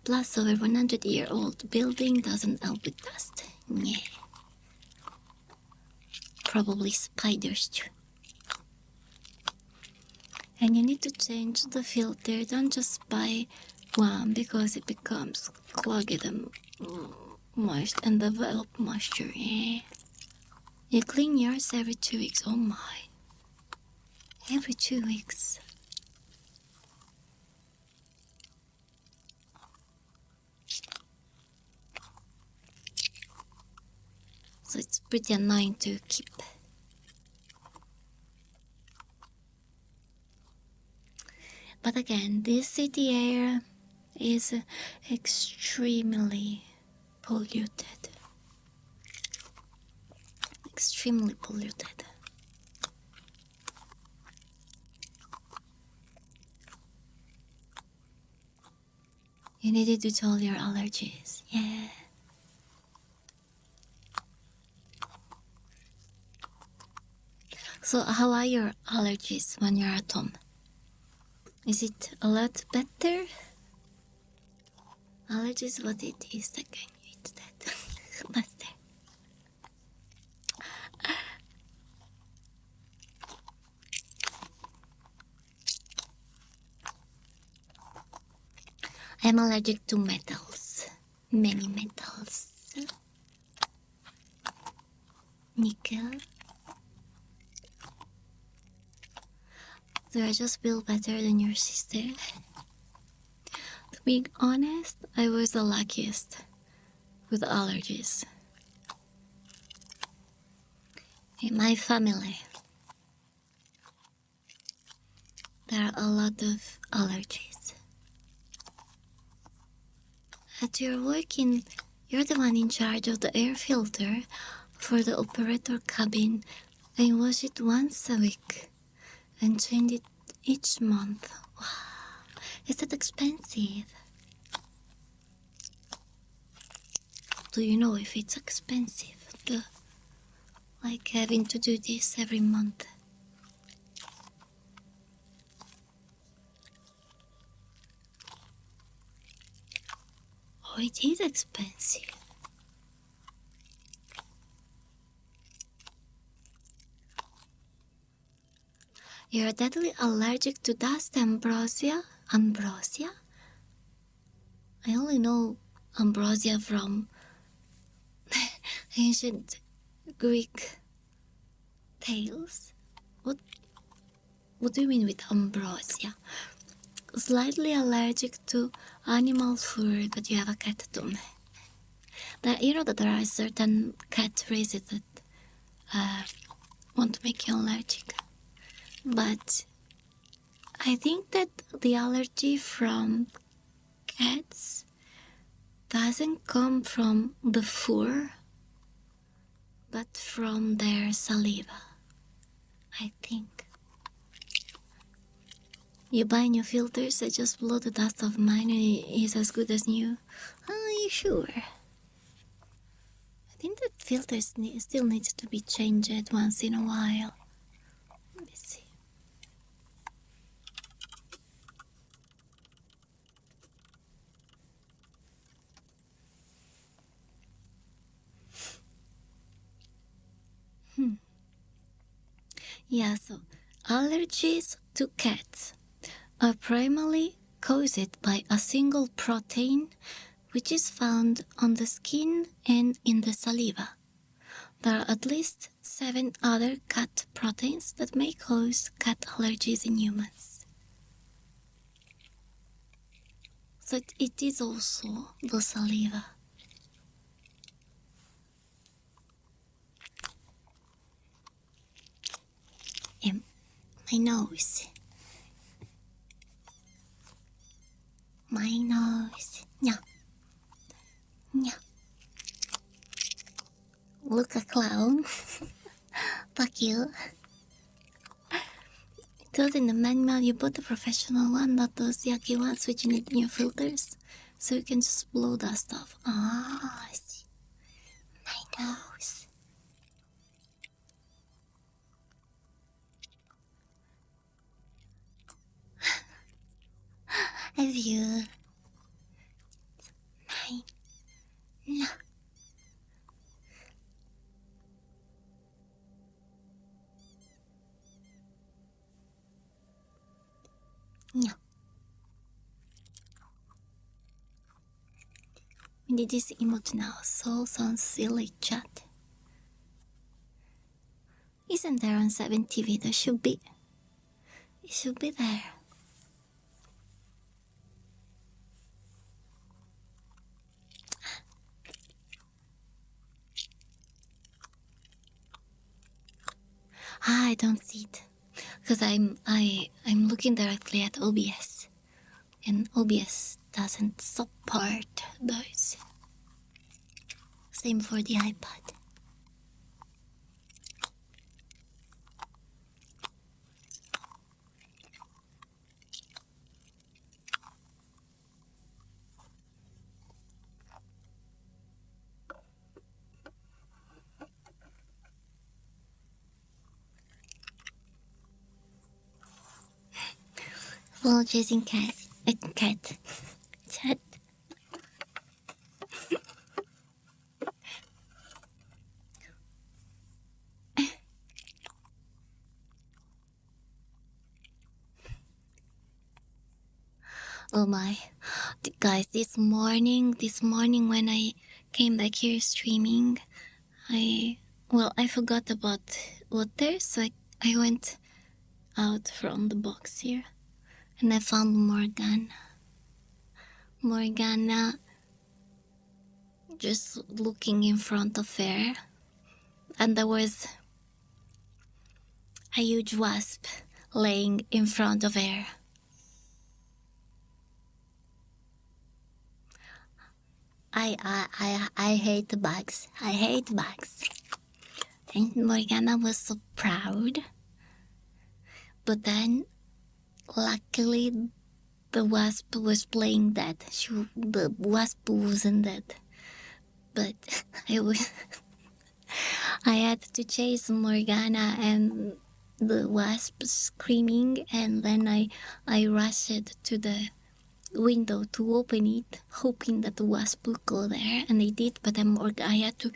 Plus, over 100-year-old building doesn't help with dust. Yeah. Probably spiders too. And you need to change the filter. Don't just buy one because it becomes clogged and moist and develop moisture. Yeah. You clean yours every 2 weeks. Oh my. Every 2 weeks. So it's pretty annoying to keep. But again, this city air is extremely polluted. Extremely polluted. You needed to tell your allergies. Yeah. So how are your allergies when you're at home? Is it a lot better? Allergies, what it is again? It's that. Master. I'm allergic to metals. Many metals. Nickel. Do I just feel better than your sister? To be honest, I was the luckiest with allergies. In my family, there are a lot of allergies. At your working, you're the one in charge of the air filter for the operator cabin. I wash it once a week and change it each month. Wow, is that expensive? Do you know if it's expensive? Like having to do this every month. Oh, it is expensive. You're deadly allergic to dust, ambrosia? Ambrosia? I only know ambrosia from ancient Greek tales. What do you mean with ambrosia? Slightly allergic to animal fur, but you have a cat too. You know that there are certain cat races that won't make you allergic. But I think that the allergy from cats doesn't come from the fur, but from their saliva, I think. You buy new filters that just blow the dust off mine and it is as good as new. Are you sure? I think that filters still needs to be changed once in a while. Let me see. Yeah, so allergies to cats. are primarily caused by a single protein which is found on the skin and in the saliva. There are at least 7 other cat proteins that may cause cat allergies in humans. So it is also the saliva. And my nose. My nose. Yeah. Yeah. Look a clown. Fuck you. It was in the manual. You bought the professional one, not those yucky ones which you need new filters. So you can just blow that stuff. Ah, I see. My nose. Have you? Mine. No. No. We need this emote now. So sounds silly, chat. Isn't there on 7 TV? There should be. It should be there. I don't see it because I'm looking directly at OBS, and OBS doesn't support those. Same for the iPad. Full chasing cat. Cat. Chat. Oh my, guys! This morning when I came back here streaming, I forgot about water, so I went out from the box here, and I found Morgana just looking in front of her, and there was a huge wasp laying in front of her. I hate bugs. I hate bugs. And Morgana was so proud. But then, luckily, the wasp was playing dead. The wasp wasn't dead. But I had to chase Morgana and the wasp screaming, and then I rushed to the window to open it, hoping that the wasp would go there, and they did. But then I had to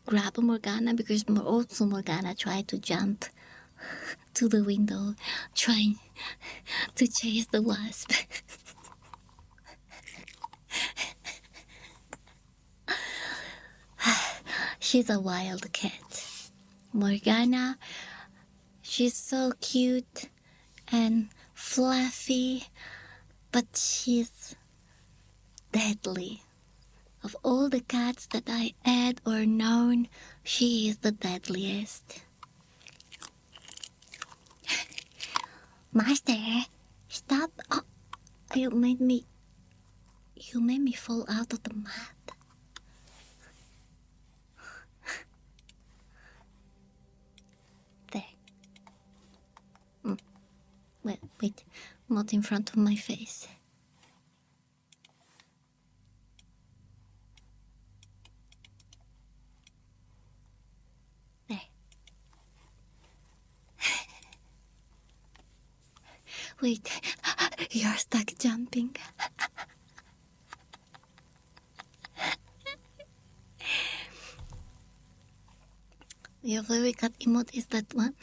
grab Morgana because also Morgana tried to jump to the window, trying to chase the wasp. She's a wild cat. Morgana, she's so cute and fluffy, but she's deadly. Of all the cats that I had or known, she is the deadliest. Master, stop. Oh, you made me fall out of the mat. There. Wait, not in front of my face. There. Wait, you're stuck jumping. Your favorite cat emote is that one?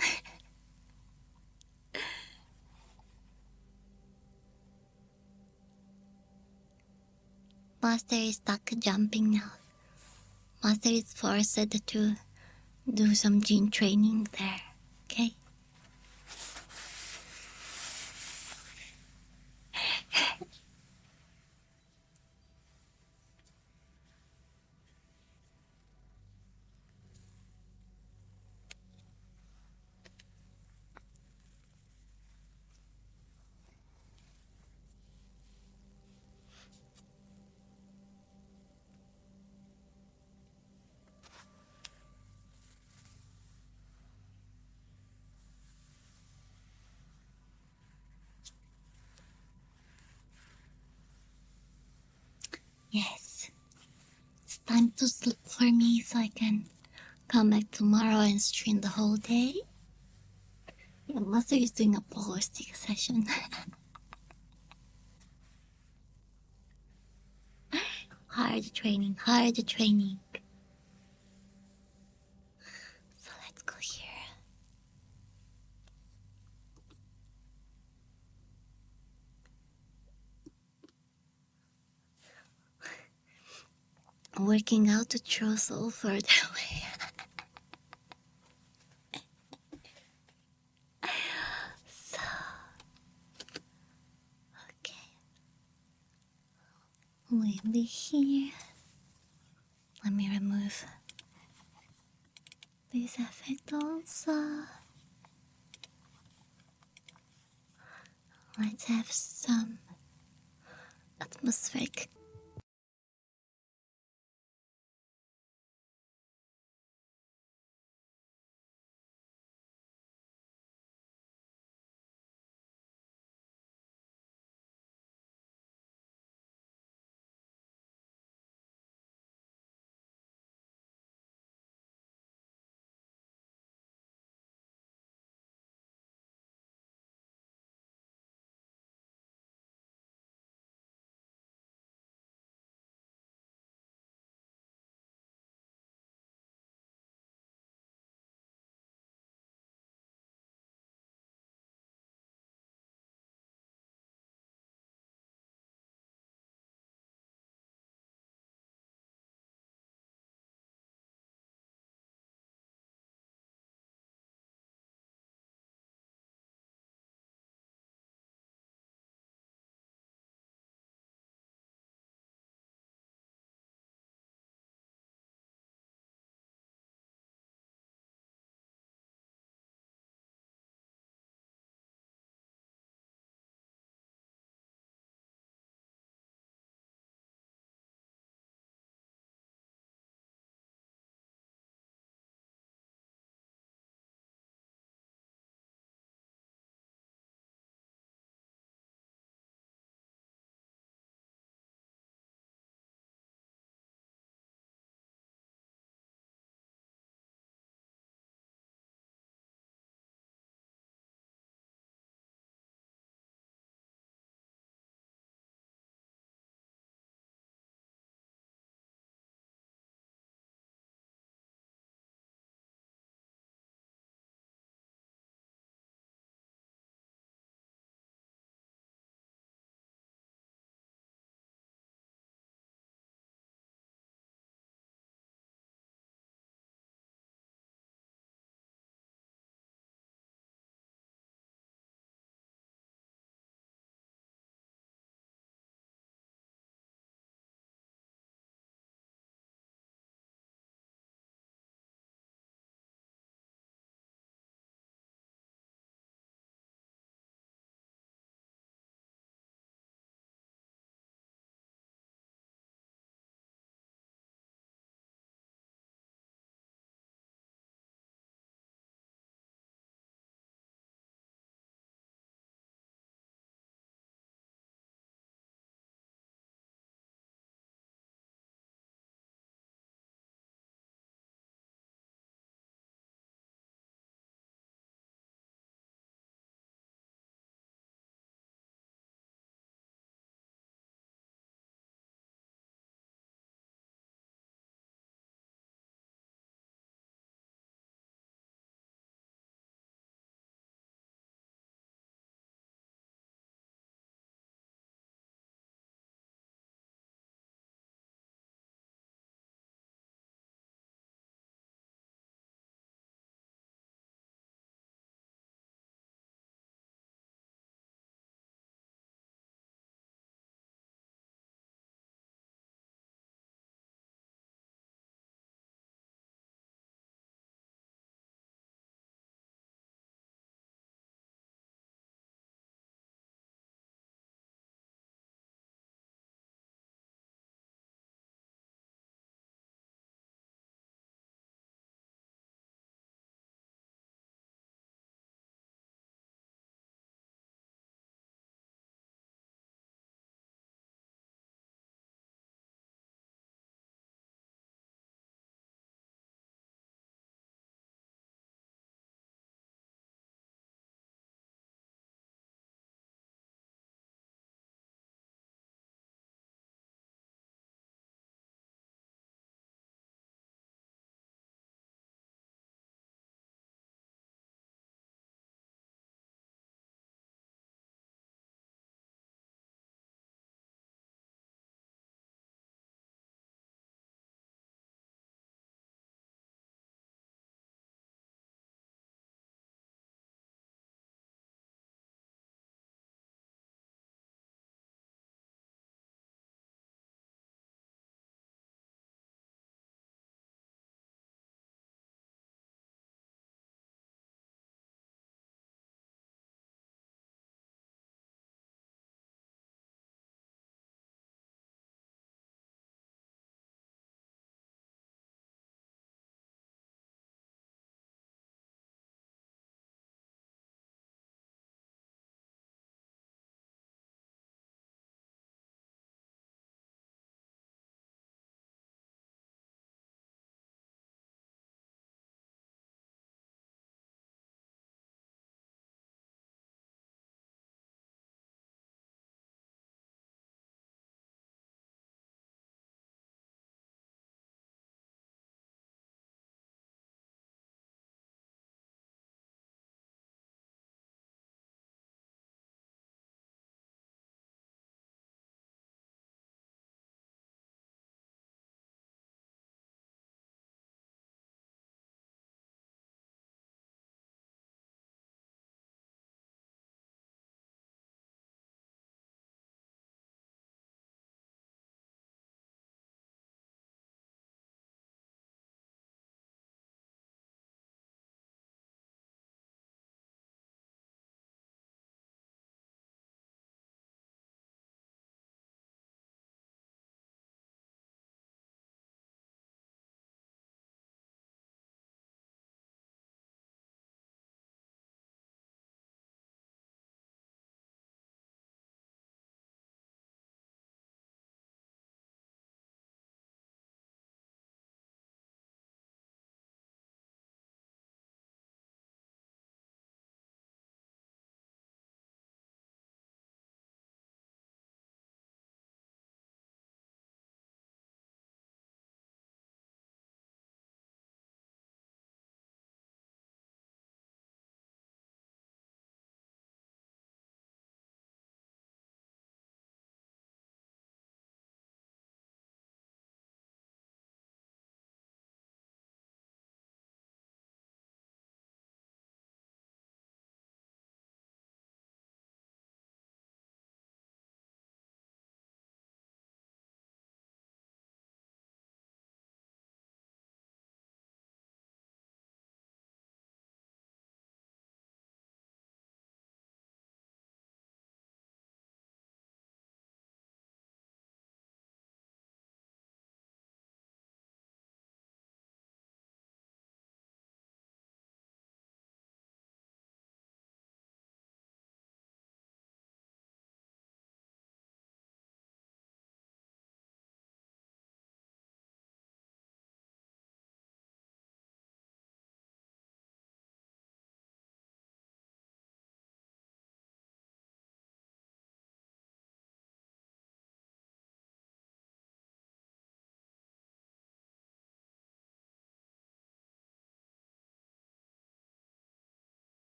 Master is stuck jumping now. Master is forced to do some gym training there, okay? Yes, it's time to sleep for me so I can come back tomorrow and stream the whole day. Yeah, Master is doing a power stick session. Hard training, hard training. So let's go here. Working out to throw soul further away. So, okay. We'll be here. Let me remove this effect also. Let's have some atmospheric